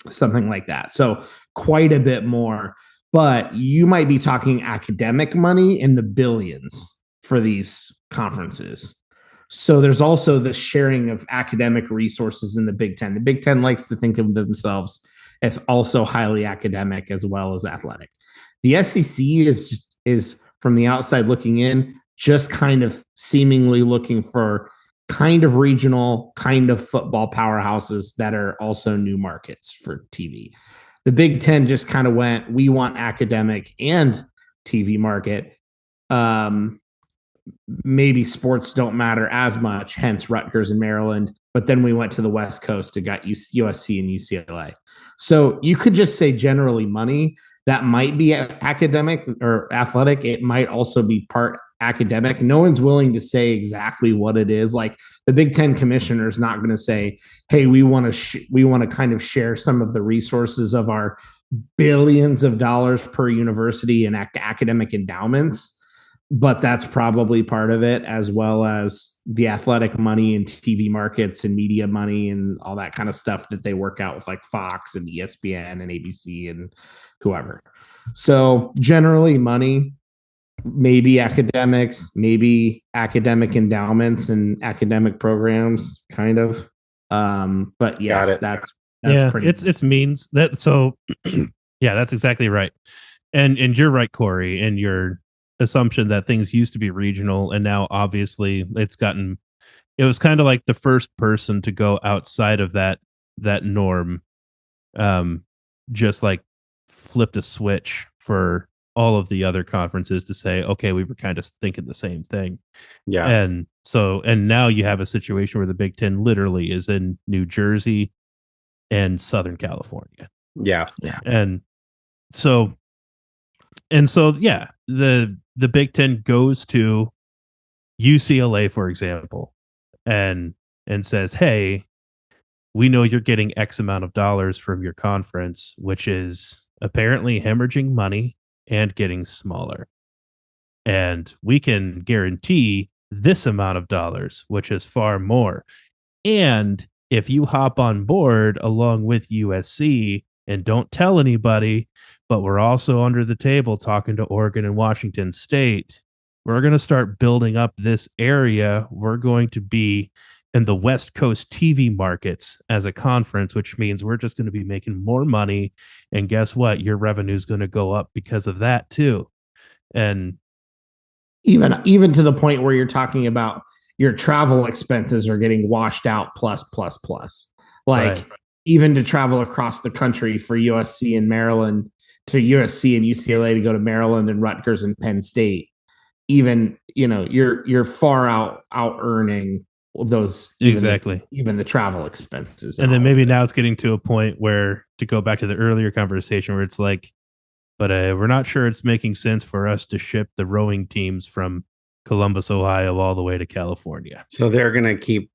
something like that. So quite a bit more, but you might be talking academic money in the billions for these conferences. So there's also the sharing of academic resources in the Big Ten. The Big Ten likes to think of themselves as also highly academic as well as athletic. The SEC is from the outside looking in, just kind of seemingly looking for kind of regional, kind of football powerhouses that are also new markets for TV. The Big Ten just kind of went, we want academic and TV market. Maybe sports don't matter as much, hence Rutgers and Maryland but then we went to the West Coast and got USC and UCLA. So you could just say generally money. That might be academic or athletic. It might also be part academic. No one's willing to say exactly what it is. Like the Big Ten commissioner is not going to say, "Hey, we want to kind of share some of the resources of our billions of dollars per university and academic endowments." But that's probably part of it, as well as the athletic money and TV markets and media money and all that kind of stuff that they work out with like Fox and ESPN and ABC and whoever. So generally money, maybe academics, maybe academic endowments and academic programs, kind of. But yes, that's pretty it's means that. So yeah, that's exactly right. And you're right, Corey, and your assumption that things used to be regional and now obviously it was kind of like the first person to go outside of that norm, just like flipped a switch for all of the other conferences to say, okay, we were kind of thinking the same thing. Yeah. And now you have a situation where the Big Ten literally is in New Jersey and Southern California. Yeah. And so yeah, the Big Ten goes to UCLA, for example, and says, hey, we know you're getting X amount of dollars from your conference, which is apparently hemorrhaging money and getting smaller. And we can guarantee this amount of dollars, which is far more. And if you hop on board along with USC and don't tell anybody, but we're also under the table talking to Oregon and Washington State, we're going to start building up this area. We're going to be in the West Coast TV markets as a conference, which means we're just going to be making more money. And guess what? Your revenue is going to go up because of that too. And even to the point where you're talking about your travel expenses are getting washed out plus. Like right. Even to travel across the country for USC and Maryland, to USC and UCLA to go to Maryland and Rutgers and Penn State, even, you're far out earning those exactly even the travel expenses. And then maybe now it's getting to a point where, to go back to the earlier conversation, where it's like, but we're not sure it's making sense for us to ship the rowing teams from Columbus, Ohio, all the way to California. So they're going to keep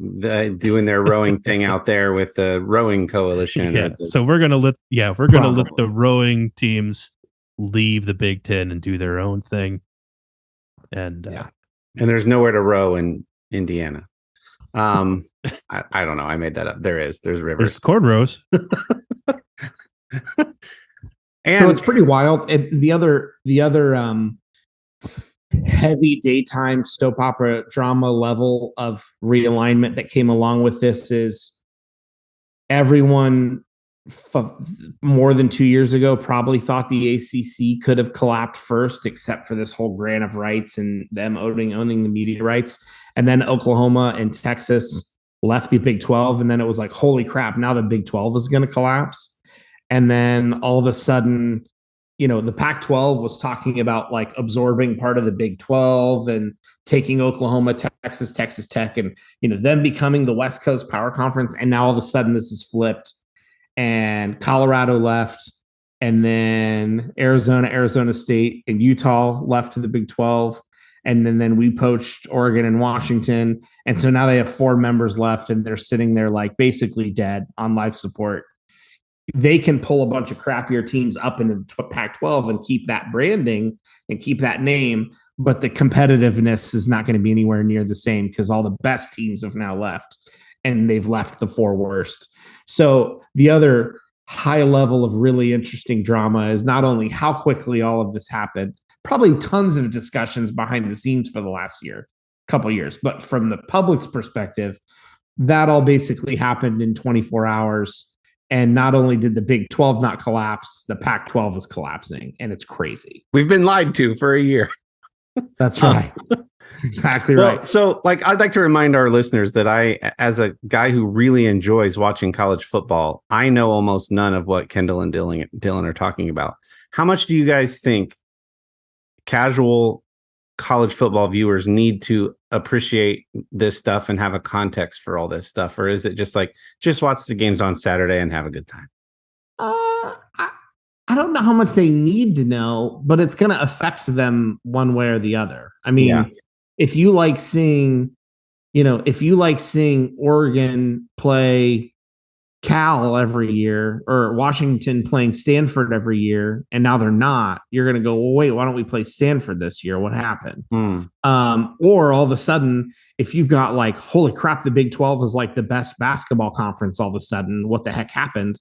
doing their rowing thing out there with the rowing coalition. Yeah. So we're going to let the rowing teams leave the Big Ten and do their own thing. And and there's nowhere to row in Indiana. I don't know. I made that up. There's rivers. There's cornrows. And so it's pretty wild. The other heavy daytime soap opera drama level of realignment that came along with this is everyone more than 2 years ago probably thought the ACC could have collapsed first, except for this whole grant of rights and them owning the media rights. And then Oklahoma and Texas left the Big 12. And then it was like, holy crap, now the Big 12 is going to collapse. And then all of a sudden, the Pac-12 was talking about like absorbing part of the Big 12 and taking Oklahoma, Texas Tech, and, them becoming the West Coast Power Conference. And now all of a sudden this is flipped and Colorado left. And then Arizona State and Utah left to the Big 12. And then we poached Oregon and Washington. And so now they have 4 members left and they're sitting there like basically dead on life support. They can pull a bunch of crappier teams up into the Pac-12 and keep that branding and keep that name, but the competitiveness is not going to be anywhere near the same because all the best teams have now left and they've left the 4 worst. So the other high level of really interesting drama is not only how quickly all of this happened, probably tons of discussions behind the scenes for the last couple years, but from the public's perspective, that all basically happened in 24 hours. And not only did the Big 12 not collapse, the Pac-12 is collapsing, and it's crazy. We've been lied to for a year. That's right. That's exactly right. So, I'd like to remind our listeners that I, as a guy who really enjoys watching college football, I know almost none of what Kendall and Dylan are talking about. How much do you guys think casual college football viewers need to appreciate this stuff and have a context for all this stuff? Or is it just like, just watch the games on Saturday and have a good time? I don't know how much they need to know, but it's going to affect them one way or the other. I mean, if you like seeing Oregon play Cal every year or Washington playing Stanford every year, and now they're not, you're going to go, well, wait, why don't we play Stanford this year? What happened? Or all of a sudden, if you've got like, holy crap, the Big 12 is like the best basketball conference all of a sudden, what the heck happened?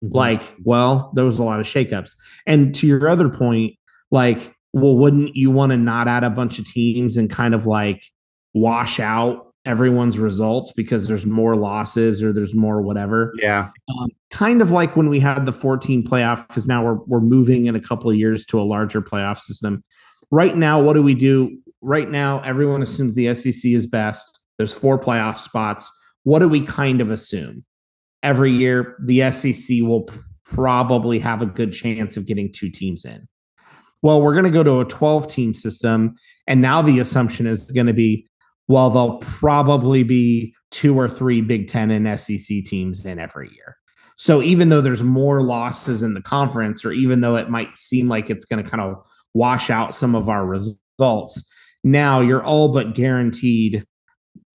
Like, well, there was a lot of shakeups. And to your other point, like, well, wouldn't you want to not add a bunch of teams and kind of like wash out everyone's results because there's more losses or there's more whatever? Yeah. Kind of like when we had the 14 playoff, because now we're moving in a couple of years to a larger playoff system. Right now, what do we do? Right now, everyone assumes the SEC is best. There's 4 playoff spots. What do we kind of assume? Every year, the SEC will probably have a good chance of getting 2 teams in. Well, we're going to go to a 12-team system, and now the assumption is going to be, well, there'll probably be 2 or 3 Big Ten and SEC teams in every year. So even though there's more losses in the conference, or even though it might seem like it's going to kind of wash out some of our results, now you're all but guaranteed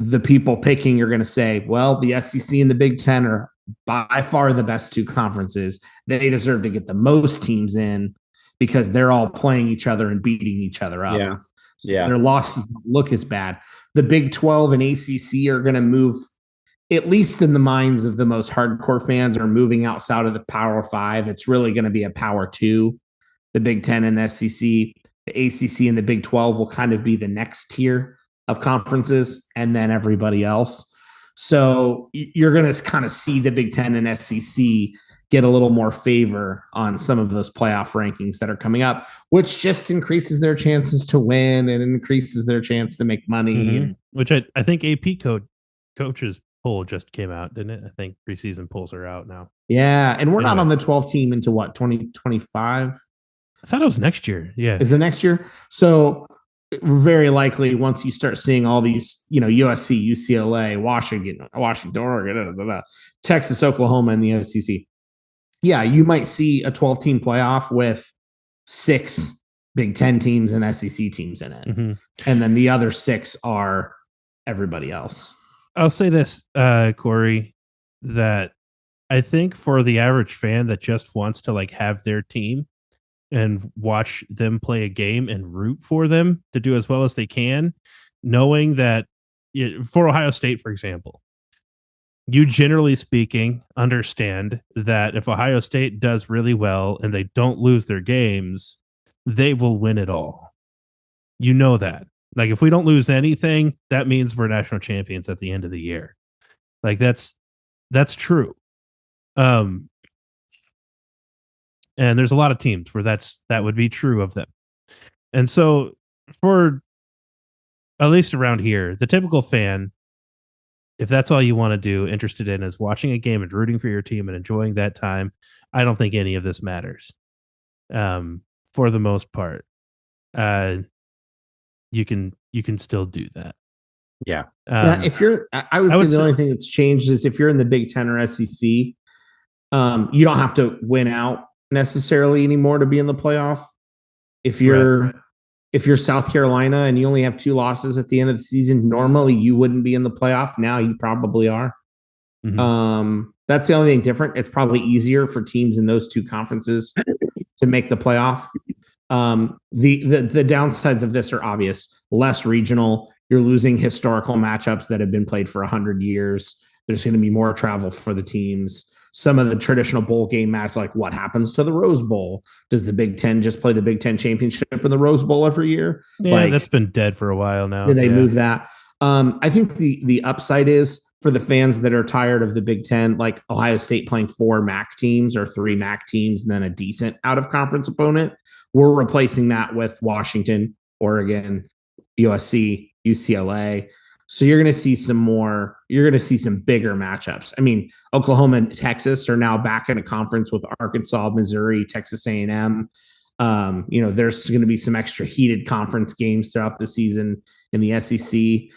the people picking are going to say, well, the SEC and the Big Ten are by far the best 2 conferences. They deserve to get the most teams in because they're all playing each other and beating each other up. So their losses don't look as bad. The Big 12 and ACC are going to move, at least in the minds of the most hardcore fans, are moving outside of the Power 5. It's really going to be a Power 2. The Big 10 and the SEC, the ACC and the Big 12 will kind of be the next tier of conferences, and then everybody else. So you're going to kind of see the Big 10 and SEC get a little more favor on some of those playoff rankings that are coming up, which just increases their chances to win and increases their chance to make money. Which I think AP coaches poll just came out, didn't it? I think preseason polls are out now. Yeah, and we're not on the 12 team into what, 2025? I thought it was next year. Yeah. Is it next year? So very likely once you start seeing all these, USC, UCLA, Washington, Oregon, Texas, Oklahoma, and the SEC. Yeah, you might see a 12-team playoff with 6 Big 10 teams and SEC teams in it. And then the other 6 are everybody else. I'll say this, Corey, that I think for the average fan that just wants to like have their team and watch them play a game and root for them to do as well as they can, knowing that for Ohio State, for example, you generally speaking understand that if Ohio State does really well and they don't lose their games, they will win it all. You know that. Like if we don't lose anything, that means we're national champions at the end of the year. Like that's true. And there's a lot of teams where that would be true of them. And so for at least around here, the typical fan, if that's all you want to do, interested in is watching a game and rooting for your team and enjoying that time, I don't think any of this matters. For the most part, you can still do that. Yeah. If you're, I would say the only thing that's changed is if you're in the Big Ten or SEC, you don't have to win out necessarily anymore to be in the playoff. If you're South Carolina and you only have 2 losses at the end of the season, normally you wouldn't be in the playoff. Now you probably are. That's the only thing different. It's probably easier for teams in those 2 conferences to make the playoff. The downsides of this are obvious. Less regional. You're losing historical matchups that have been played for 100 years. There's going to be more travel for the teams. Some of the traditional bowl game match, like what happens to the Rose Bowl? Does the Big Ten just play the Big Ten championship in the Rose Bowl every year? Yeah, that's been dead for a while now. Do they move that? I think the upside is for the fans that are tired of the Big Ten, like Ohio State playing 4 MAC teams or 3 MAC teams and then a decent out-of-conference opponent. We're replacing that with Washington, Oregon, USC, UCLA. So you're going to see some bigger matchups. I mean, Oklahoma and Texas are now back in a conference with Arkansas, Missouri, Texas A&M. There's going to be some extra heated conference games throughout the season in the SEC.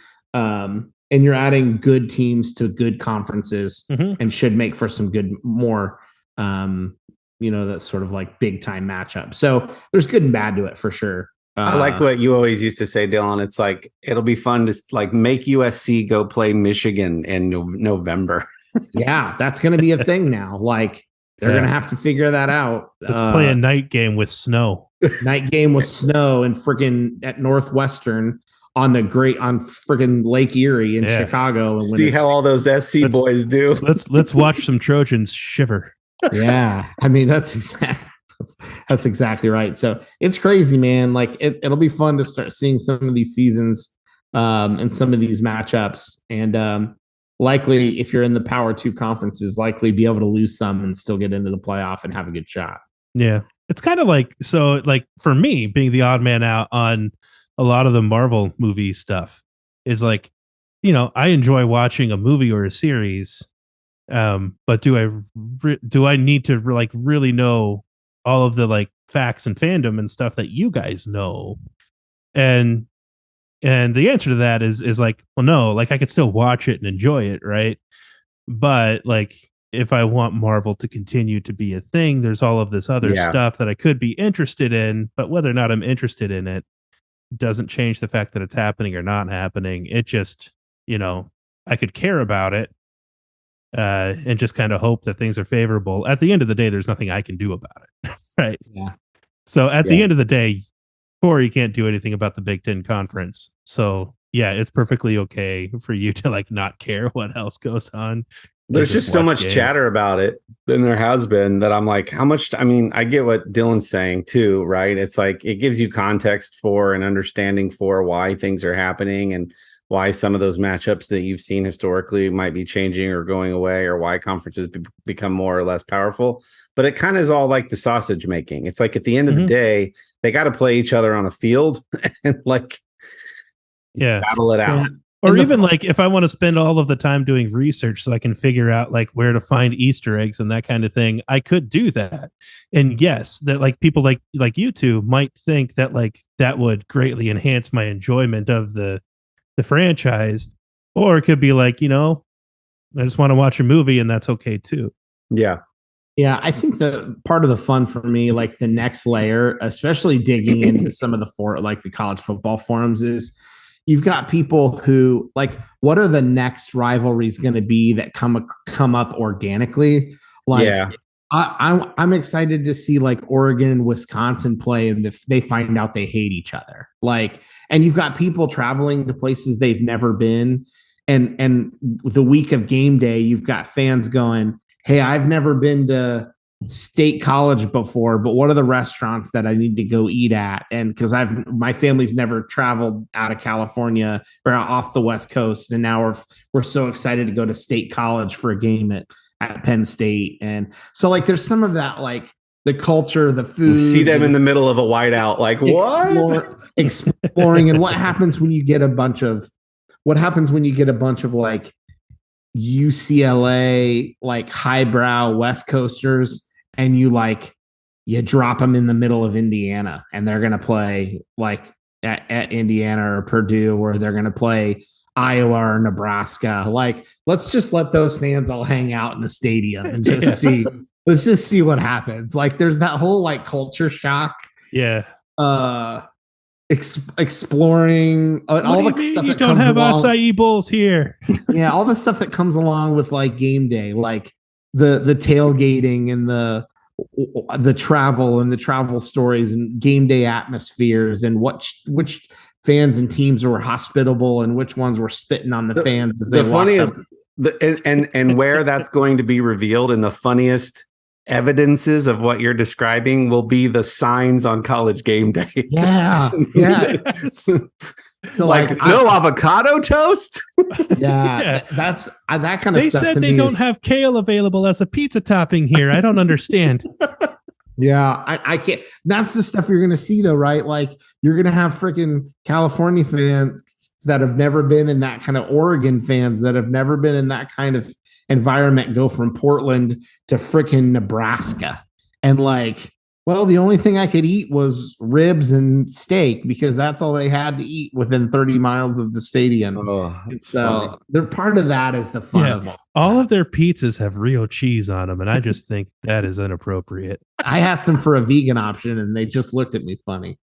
And you're adding good teams to good conferences and should make for some good, more, that sort of like big time matchup. So there's good and bad to it for sure. I like what you always used to say, Dylan. It's like, it'll be fun to like make USC go play Michigan in November. Yeah, that's going to be a thing now. Like, they're going to have to figure that out. Let's play a night game with snow. Night game with snow and freaking at Northwestern on freaking Lake Erie in Chicago. And see how all those SC boys do. Let's watch some Trojans shiver. Yeah, I mean that's exactly right. So it's crazy, man. Like it'll be fun to start seeing some of these seasons and some of these matchups, and likely if you're in the Power 2 conferences, likely be able to lose some and still get into the playoff and have a good shot. Yeah, it's kind of like for me, being the odd man out on a lot of the Marvel movie stuff is like, I enjoy watching a movie or a series. But do I need to like really know all of the like facts and fandom and stuff that you guys know? And the answer to that is like, well, no, like I could still watch it and enjoy it. Right. But like, if I want Marvel to continue to be a thing, there's all of this other stuff that I could be interested in, but whether or not I'm interested in it doesn't change the fact that it's happening or not happening. It just, I could care about it. And just kind of hope that things are favorable. At the end of the day, there's nothing I can do about it. Right. Yeah. So at the end of the day, Corey can't do anything about the Big Ten Conference. So yeah, it's perfectly okay for you to like not care what else goes on. There's just so much chatter about it, and there has been, that I'm like, how much? I mean, I get what Dylan's saying too, right? It's like it gives you context for and understanding for why things are happening and why some of those matchups that you've seen historically might be changing or going away, or why conferences become more or less powerful. But it kind of is all like the sausage making. It's like at the end of the day, they got to play each other on a field and like battle it out. Yeah. Or even like if I want to spend all of the time doing research so I can figure out like where to find Easter eggs and that kind of thing, I could do that. And yes, that like people like you two might think that like that would greatly enhance my enjoyment of the franchise, or it could be like, I just want to watch a movie and that's okay too. Yeah, I think the part of the fun for me, like the next layer, especially digging into some of the college football forums, is you've got people who like, what are the next rivalries going to be that come up organically? Like, I'm excited to see like Oregon and Wisconsin play, and if they find out they hate each other, like, and you've got people traveling to places they've never been, and the week of game day, you've got fans going, "Hey, I've never been to State College before, but what are the restaurants that I need to go eat at?" And because my family's never traveled out of California or off the West Coast, and now we're so excited to go to State College for a game at Penn State. And so like there's some of that, like the culture, the food. See them in the middle of a whiteout, like exploring. And what happens when you get a bunch of like UCLA, like highbrow West Coasters, and you drop them in the middle of Indiana, and they're going to play like at Indiana or Purdue, or they're going to play Iowa or Nebraska. Like, let's just let those fans all hang out in the stadium and just see. Let's just see what happens. Like, there's that whole like culture shock. Yeah. Exploring all the stuff you that don't comes have along. acai bowls here. Yeah, all the stuff that comes along with like game day, like the tailgating and the travel and the travel stories and game day atmospheres, and which fans and teams were hospitable and which ones were spitting on the fans as they the funniest and where that's going to be revealed in the funniest evidences of what you're describing will be the signs on College game day. Yeah. So like no avocado toast. That's that kind of they stuff. They said they don't have kale available as a pizza topping here. I don't understand. Yeah, I can't. That's the stuff you're going to see, though, right? Like, you're going to have freaking California fans that have never been in that kind of, Oregon fans that have never been in that kind of environment go from Portland to freaking Nebraska. And like, Well, the only thing I could eat was ribs and steak because that's all they had to eat within 30 miles of the stadium. Oh, And it's funny. so they're part of that is the fun Yeah, of it. all of their pizzas have real cheese on them, and I just think that is inappropriate. I asked them for a vegan option and they just looked at me funny.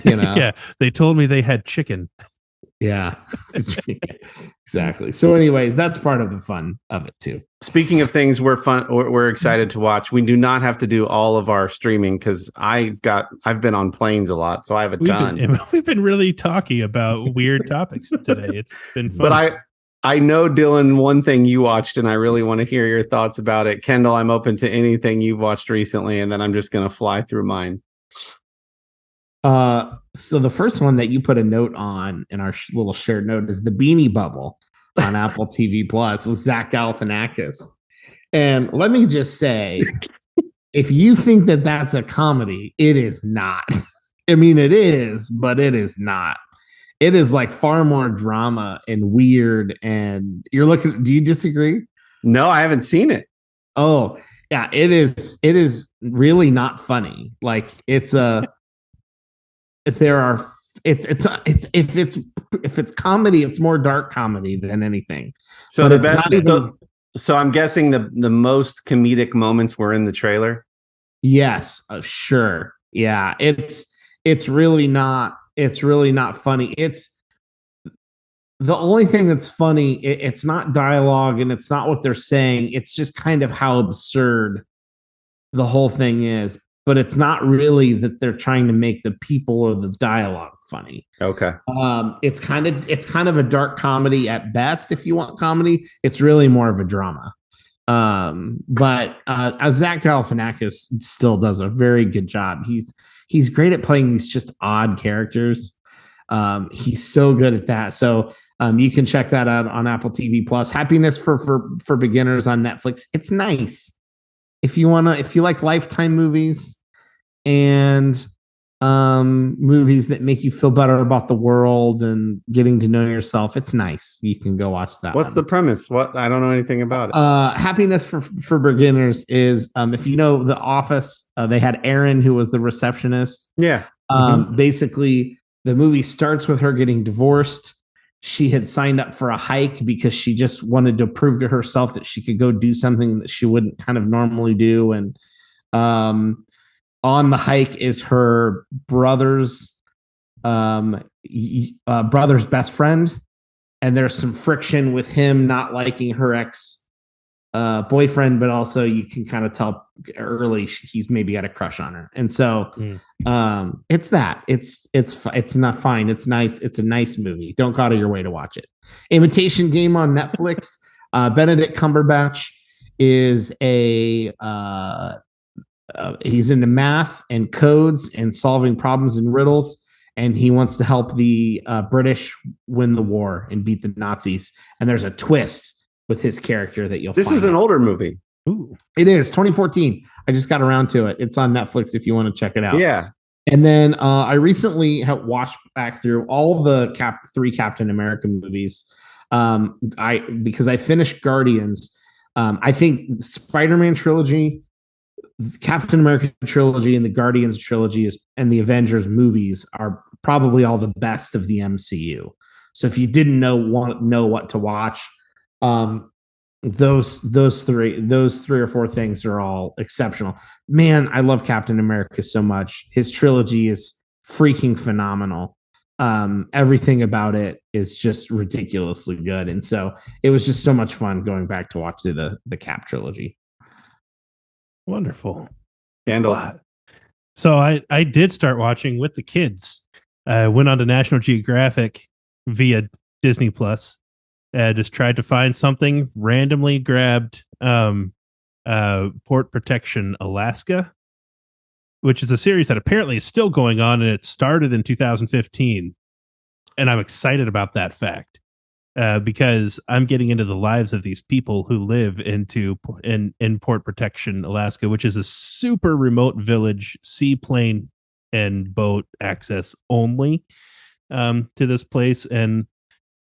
You know? Yeah, they told me they had chicken. Yeah. Exactly. So, anyways, that's part of the fun of it too. Speaking of things we're excited to watch. We do not have to do all of our streaming because I've been on planes a lot, so I have a ton. We've been really talking about weird topics today. It's been fun. But I know, Dylan, one thing you watched, and I really want to hear your thoughts about it. Kendall, I'm open to anything you've watched recently, and then I'm just going to fly through mine. So the first one that you put a note on in our little shared note is the Beanie Bubble on Apple TV Plus with Zach Galifianakis. And let me just say, if you think that that's a comedy, it is not. I mean, it is, but it is not. It is like far more drama and weird. And you're looking, do you disagree? No, I haven't seen it. Oh, yeah, it is. It is really not funny. Like it's a, if it's comedy, it's more dark comedy than anything. So But the it's best, not even, so I'm guessing the most comedic moments were in the trailer. yes, sure. Yeah, it's really not funny. It's the only thing that's funny, it's not dialogue and it's not what they're saying. It's just kind of how absurd the whole thing is. But it's not really that they're trying to make the people or the dialogue funny. Okay. It's kind of a dark comedy at best. If you want comedy, it's really more of a drama. But Zach Galifianakis still does a very good job. He's great at playing these just odd characters. He's so good at that. So you can check that out on Apple TV Plus. Happiness for Beginners on Netflix. It's nice. If you like Lifetime movies and movies that make you feel better about the world and getting to know yourself, it's nice. You can go watch that. What's the premise? What? I don't know anything about it. Happiness for Beginners is if you know The Office, they had Erin who was the receptionist. Yeah. Basically, the movie starts with her getting divorced. She had signed up for a hike because she just wanted to prove to herself that she could go do something that she wouldn't kind of normally do. And on the hike is her brother's best friend. And there's some friction with him not liking her ex boyfriend, but also you can kind of tell early he's maybe got a crush on her. And so it's that. It's not fine. It's nice. It's a nice movie. Don't go out of your way to watch it. Imitation Game on Netflix. Benedict Cumberbatch is he's into math and codes and solving problems and riddles. And he wants to help the British win the war and beat the Nazis. And there's a twist with his character that you'll find. This is an older movie. Ooh. It is 2014. I just got around to it. It's on Netflix if you want to check it out. Yeah. And then I recently have watched back through all the three Captain America movies. Because I finished Guardians. I think the Spider-Man trilogy, Captain America trilogy, and the Guardians trilogy and the Avengers movies are probably all the best of the MCU. So if you didn't know what to watch, those three or four things are all exceptional. Man, I love Captain America so much. His trilogy is freaking phenomenal. Everything about it is just ridiculously good. And so it was just so much fun going back to watch the Cap trilogy. Wonderful. Kendall. So I did start watching with the kids. I went on to National Geographic via Disney Plus. Just tried to find something, randomly grabbed Port Protection Alaska, which is a series that apparently is still going on, and it started in 2015. And I'm excited about that fact because I'm getting into the lives of these people who live in Port Protection Alaska, which is a super remote village, seaplane and boat access only to this place. And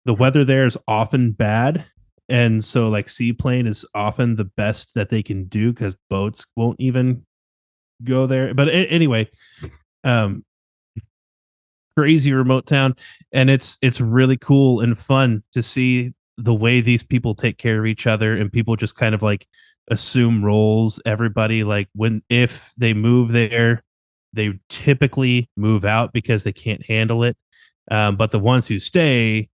the weather there is often bad. And so like seaplane is often the best that they can do because boats won't even go there. But anyway, crazy remote town, and it's really cool and fun to see the way these people take care of each other, and people just kind of like assume roles. Everybody, like, if they move there, they typically move out because they can't handle it. But the ones who stay,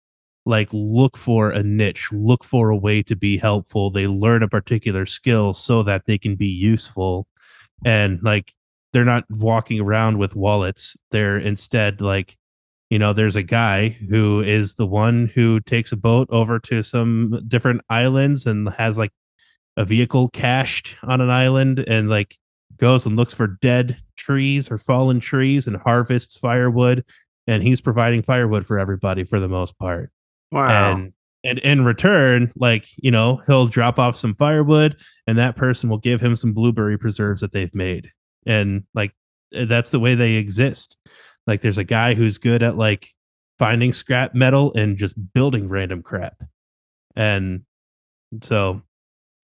like, look for a niche, look for a way to be helpful. They learn a particular skill so that they can be useful. And like, they're not walking around with wallets. They're instead like, there's a guy who is the one who takes a boat over to some different islands and has like a vehicle cached on an island, and like goes and looks for dead trees or fallen trees and harvests firewood. And he's providing firewood for everybody for the most part. Wow. And in return, like, he'll drop off some firewood, and that person will give him some blueberry preserves that they've made. And like, that's the way they exist. Like, there's a guy who's good at like finding scrap metal and just building random crap. And so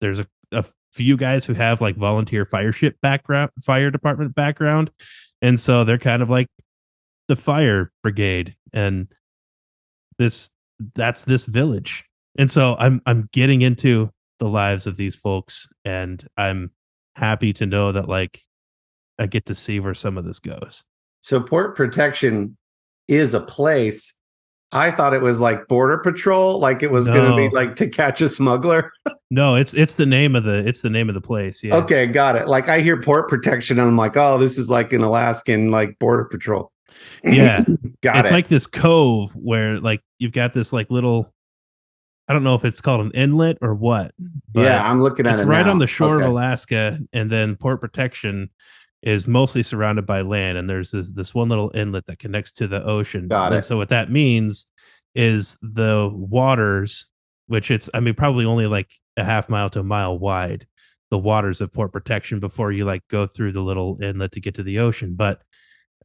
there's a few guys who have like volunteer fire department background. And so they're kind of like the fire brigade. And that's this village. And so I'm getting into the lives of these folks, and I'm happy to know that like I get to see where some of this goes. So Port Protection is a place. I thought it was like Border Patrol, like it was going to be like To Catch a Smuggler. No, it's the name of the place. Yeah. Okay, got it. Like I hear Port Protection and I'm like, oh, this is like an Alaskan like Border Patrol. Yeah. Got it's it. like this cove where like you've got this like little, I don't know if it's called an inlet or what. Yeah, I'm looking at it. It's right now. on the shore Okay. of Alaska, and then Port Protection is mostly surrounded by land, and there's this one little inlet that connects to the ocean. Got it. And so what that means is the waters, which it's probably only like a half mile to a mile wide, the waters of Port Protection before you like go through the little inlet to get to the ocean. But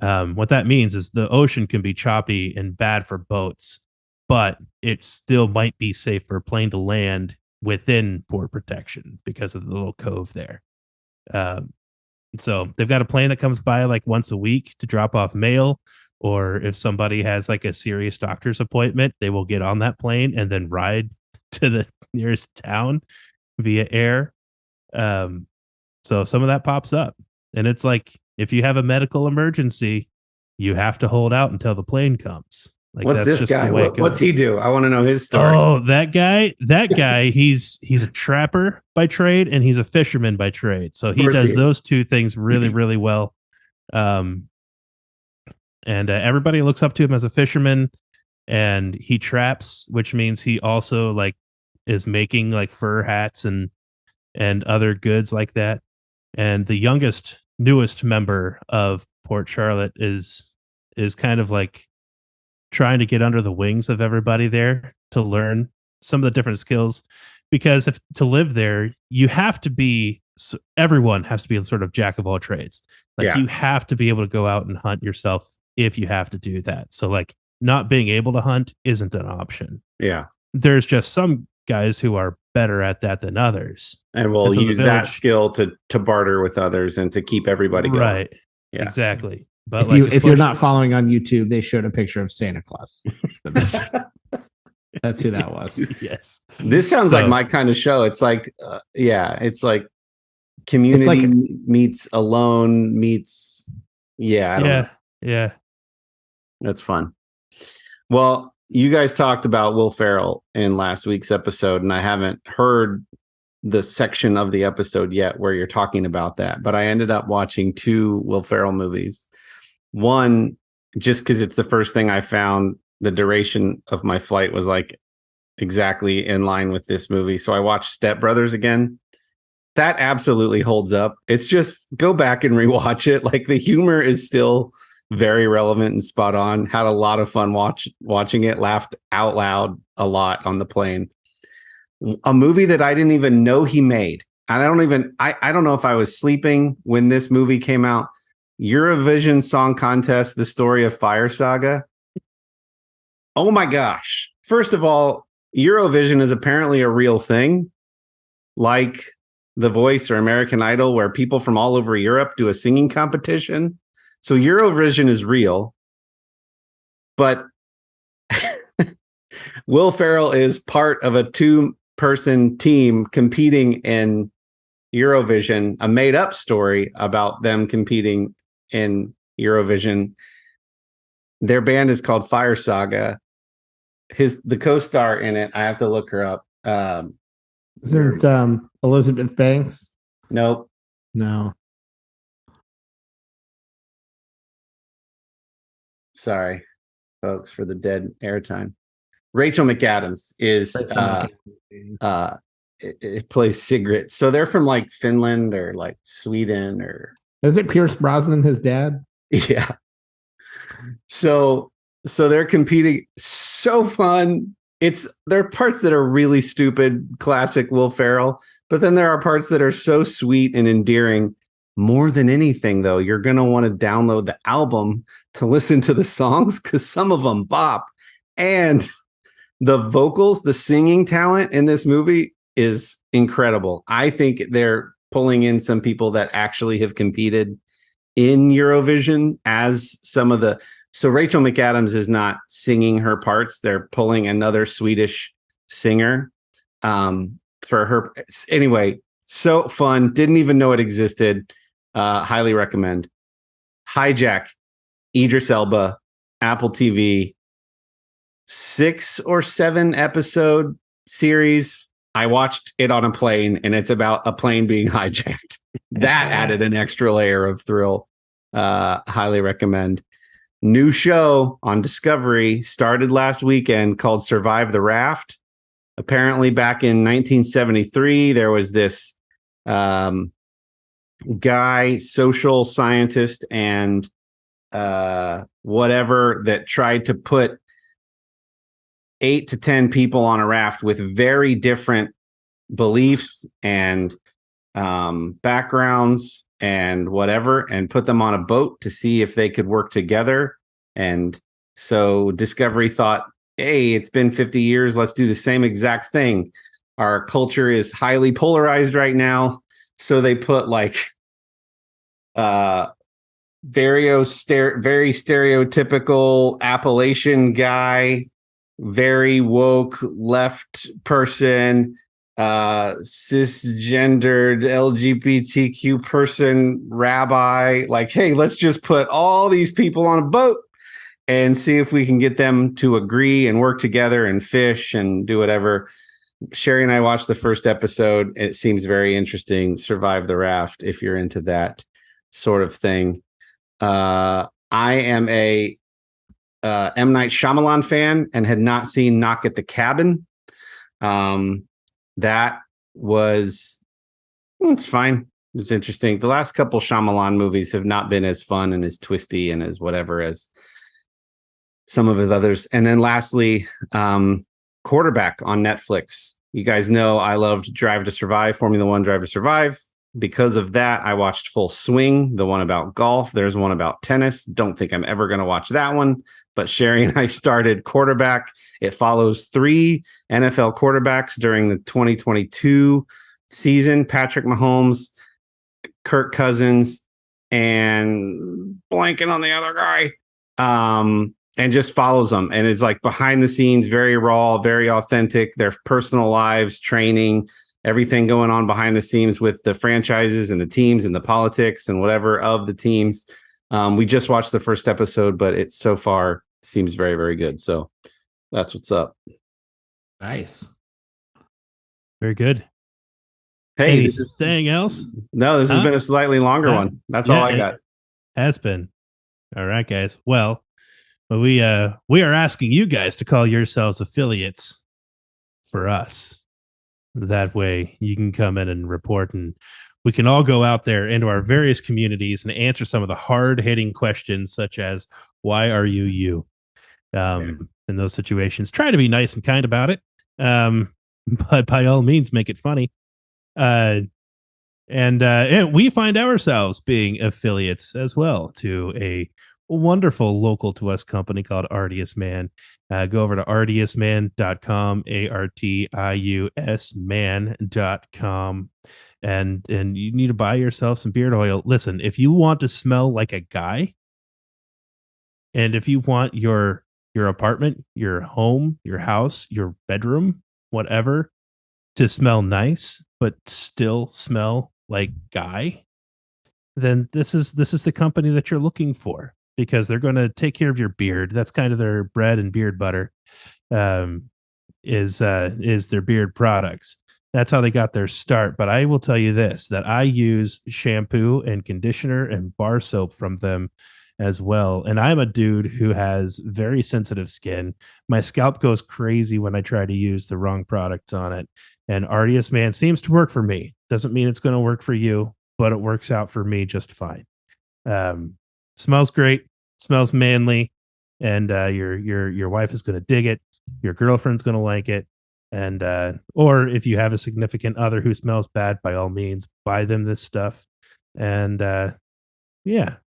what that means is the ocean can be choppy and bad for boats, but it still might be safe for a plane to land within Port Protection because of the little cove there. So they've got a plane that comes by like once a week to drop off mail, or if somebody has like a serious doctor's appointment, they will get on that plane and then ride to the nearest town via air. So some of that pops up, and it's like, if you have a medical emergency, you have to hold out until the plane comes. Like, what's this guy? What's he do? I want to know his story. Oh, that guy, he's a trapper by trade and he's a fisherman by trade. So he does those two things really, really well. And everybody looks up to him as a fisherman, and he traps, which means he also like is making like fur hats and other goods like that. And the newest member of Port Charlotte is kind of like trying to get under the wings of everybody there to learn some of the different skills, because to live there, everyone has to be a sort of jack of all trades. Like, you have to be able to go out and hunt yourself if you have to do that. So like, not being able to hunt isn't an option. Yeah. There's just some guys who are better at that than others. And we'll use that skill to barter with others and to keep everybody going. Right. Yeah. Exactly. But if you're not following on YouTube, they showed a picture of Santa Claus. That's who that was. Yes. This sounds like my kind of show. It's like, it's like Community meets Alone meets, I don't know. Yeah. That's fun. Well, you guys talked about Will Ferrell in last week's episode, and I haven't heard the section of the episode yet where you're talking about that, but I ended up watching 2 Will Ferrell movies. One, just because it's the first thing I found, the duration of my flight was like exactly in line with this movie. So I watched Step Brothers again. That absolutely holds up. It's just, go back and rewatch it. Like, the humor is still very relevant and spot on. Had a lot of fun watching it. Laughed out loud a lot on the plane. A movie that I didn't even know he made. And I don't know if I was sleeping when this movie came out. Eurovision Song Contest, The Story of Fire Saga. Oh my gosh. First of all, Eurovision is apparently a real thing. Like The Voice or American Idol, where people from all over Europe do a singing competition. So Eurovision is real, but Will Ferrell is part of a 2-person team competing in Eurovision, a made-up story about them competing in Eurovision. Their band is called Fire Saga. The co-star in it, I have to look her up. Isn't Elizabeth Banks? Nope. No. Sorry, folks, for the dead airtime. Rachel McAdams is it plays Sigrid. So they're from like Finland or like Sweden or Is it Pierce Brosnan, his dad? yeah. So they're competing. So fun. There are parts that are really stupid, classic Will Ferrell, but then there are parts that are so sweet and endearing. More than anything, though, you're going to want to download the album to listen to the songs because some of them bop. And the vocals, the singing talent in this movie is incredible. I think they're pulling in some people that actually have competed in Eurovision as some of the... So Rachel McAdams is not singing her parts. They're pulling another Swedish singer for her. Anyway, so fun. Didn't even know it existed. Highly recommend. Hijack, Idris Elba, Apple TV, 6 or 7 episode series. I watched it on a plane, and it's about a plane being hijacked. That added an extra layer of thrill. Highly recommend. New show on Discovery started last weekend called Survive the Raft. Apparently back in 1973, there was this guy, social scientist and whatever, that tried to put 8 to 10 people on a raft with very different beliefs and backgrounds and whatever, and put them on a boat to see if they could work together. And so Discovery thought, hey, it's been 50 years. Let's do the same exact thing. Our culture is highly polarized right now. So they put like very stereotypical Appalachian guy, very woke left person, cisgendered LGBTQ person, rabbi, like, hey, let's just put all these people on a boat and see if we can get them to agree and work together and fish and do whatever. Sherry and I watched the first episode. It seems very interesting. Survive the Raft if you're into that sort of thing. I am a M. Night Shyamalan fan and had not seen Knock at the Cabin. That was, it's fine. It was interesting. The last couple Shyamalan movies have not been as fun and as twisty and as whatever as some of his others. And then lastly, Quarterback on Netflix. You guys know I loved Drive to Survive, Formula One Drive to Survive. Because of that, I watched Full Swing, the one about golf. There's one about tennis. Don't think I'm ever going to watch that one. But Sherry and I started Quarterback. It follows 3 NFL quarterbacks during the 2022 season: Patrick Mahomes, Kirk Cousins, and blanking on the other guy. And just follows them. And it's like behind the scenes, very raw, very authentic. Their personal lives, training, everything going on behind the scenes with the franchises and the teams and the politics and whatever of the teams. We just watched the first episode, but it so far seems very, very good. So that's what's up. Nice. Very good. Hey, anything else? No, this has been a slightly longer one. That's all I got. Has been. All right, guys. Well, we are asking you guys to call yourselves affiliates for us. That way you can come in and report, and we can all go out there into our various communities and answer some of the hard-hitting questions, such as, why are you? In those situations, try to be nice and kind about it. But by all means, make it funny. And we find ourselves being affiliates as well to a wonderful local to us company called Artius Man. Go over to artiusman.com, ARTIUS man.com. And you need to buy yourself some beard oil. Listen, if you want to smell like a guy, and if you want your apartment, your home, your house, your bedroom, whatever, to smell nice but still smell like guy, then this is the company that you're looking for, because they're going to take care of your beard. That's kind of their bread and beard butter. Is their beard products. That's how they got their start. But I will tell you this, that I use shampoo and conditioner and bar soap from them as well. And I'm a dude who has very sensitive skin. My scalp goes crazy when I try to use the wrong products on it. And Artius Man seems to work for me. Doesn't mean it's going to work for you, but it works out for me just fine. Smells great, smells manly, and your wife is going to dig it. Your girlfriend's going to like it. And or if you have a significant other who smells bad, by all means, buy them this stuff. And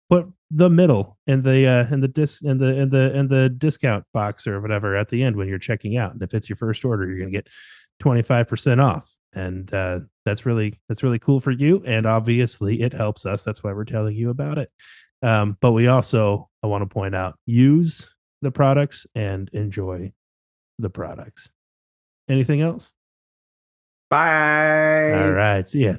put the middle and the discount box or whatever at the end when you're checking out. And if it's your first order, you're going to get 25% off. And that's really cool for you. And obviously it helps us. That's why we're telling you about it. But we also, I want to point out, use the products and enjoy the products. Anything else? Bye. All right. See ya.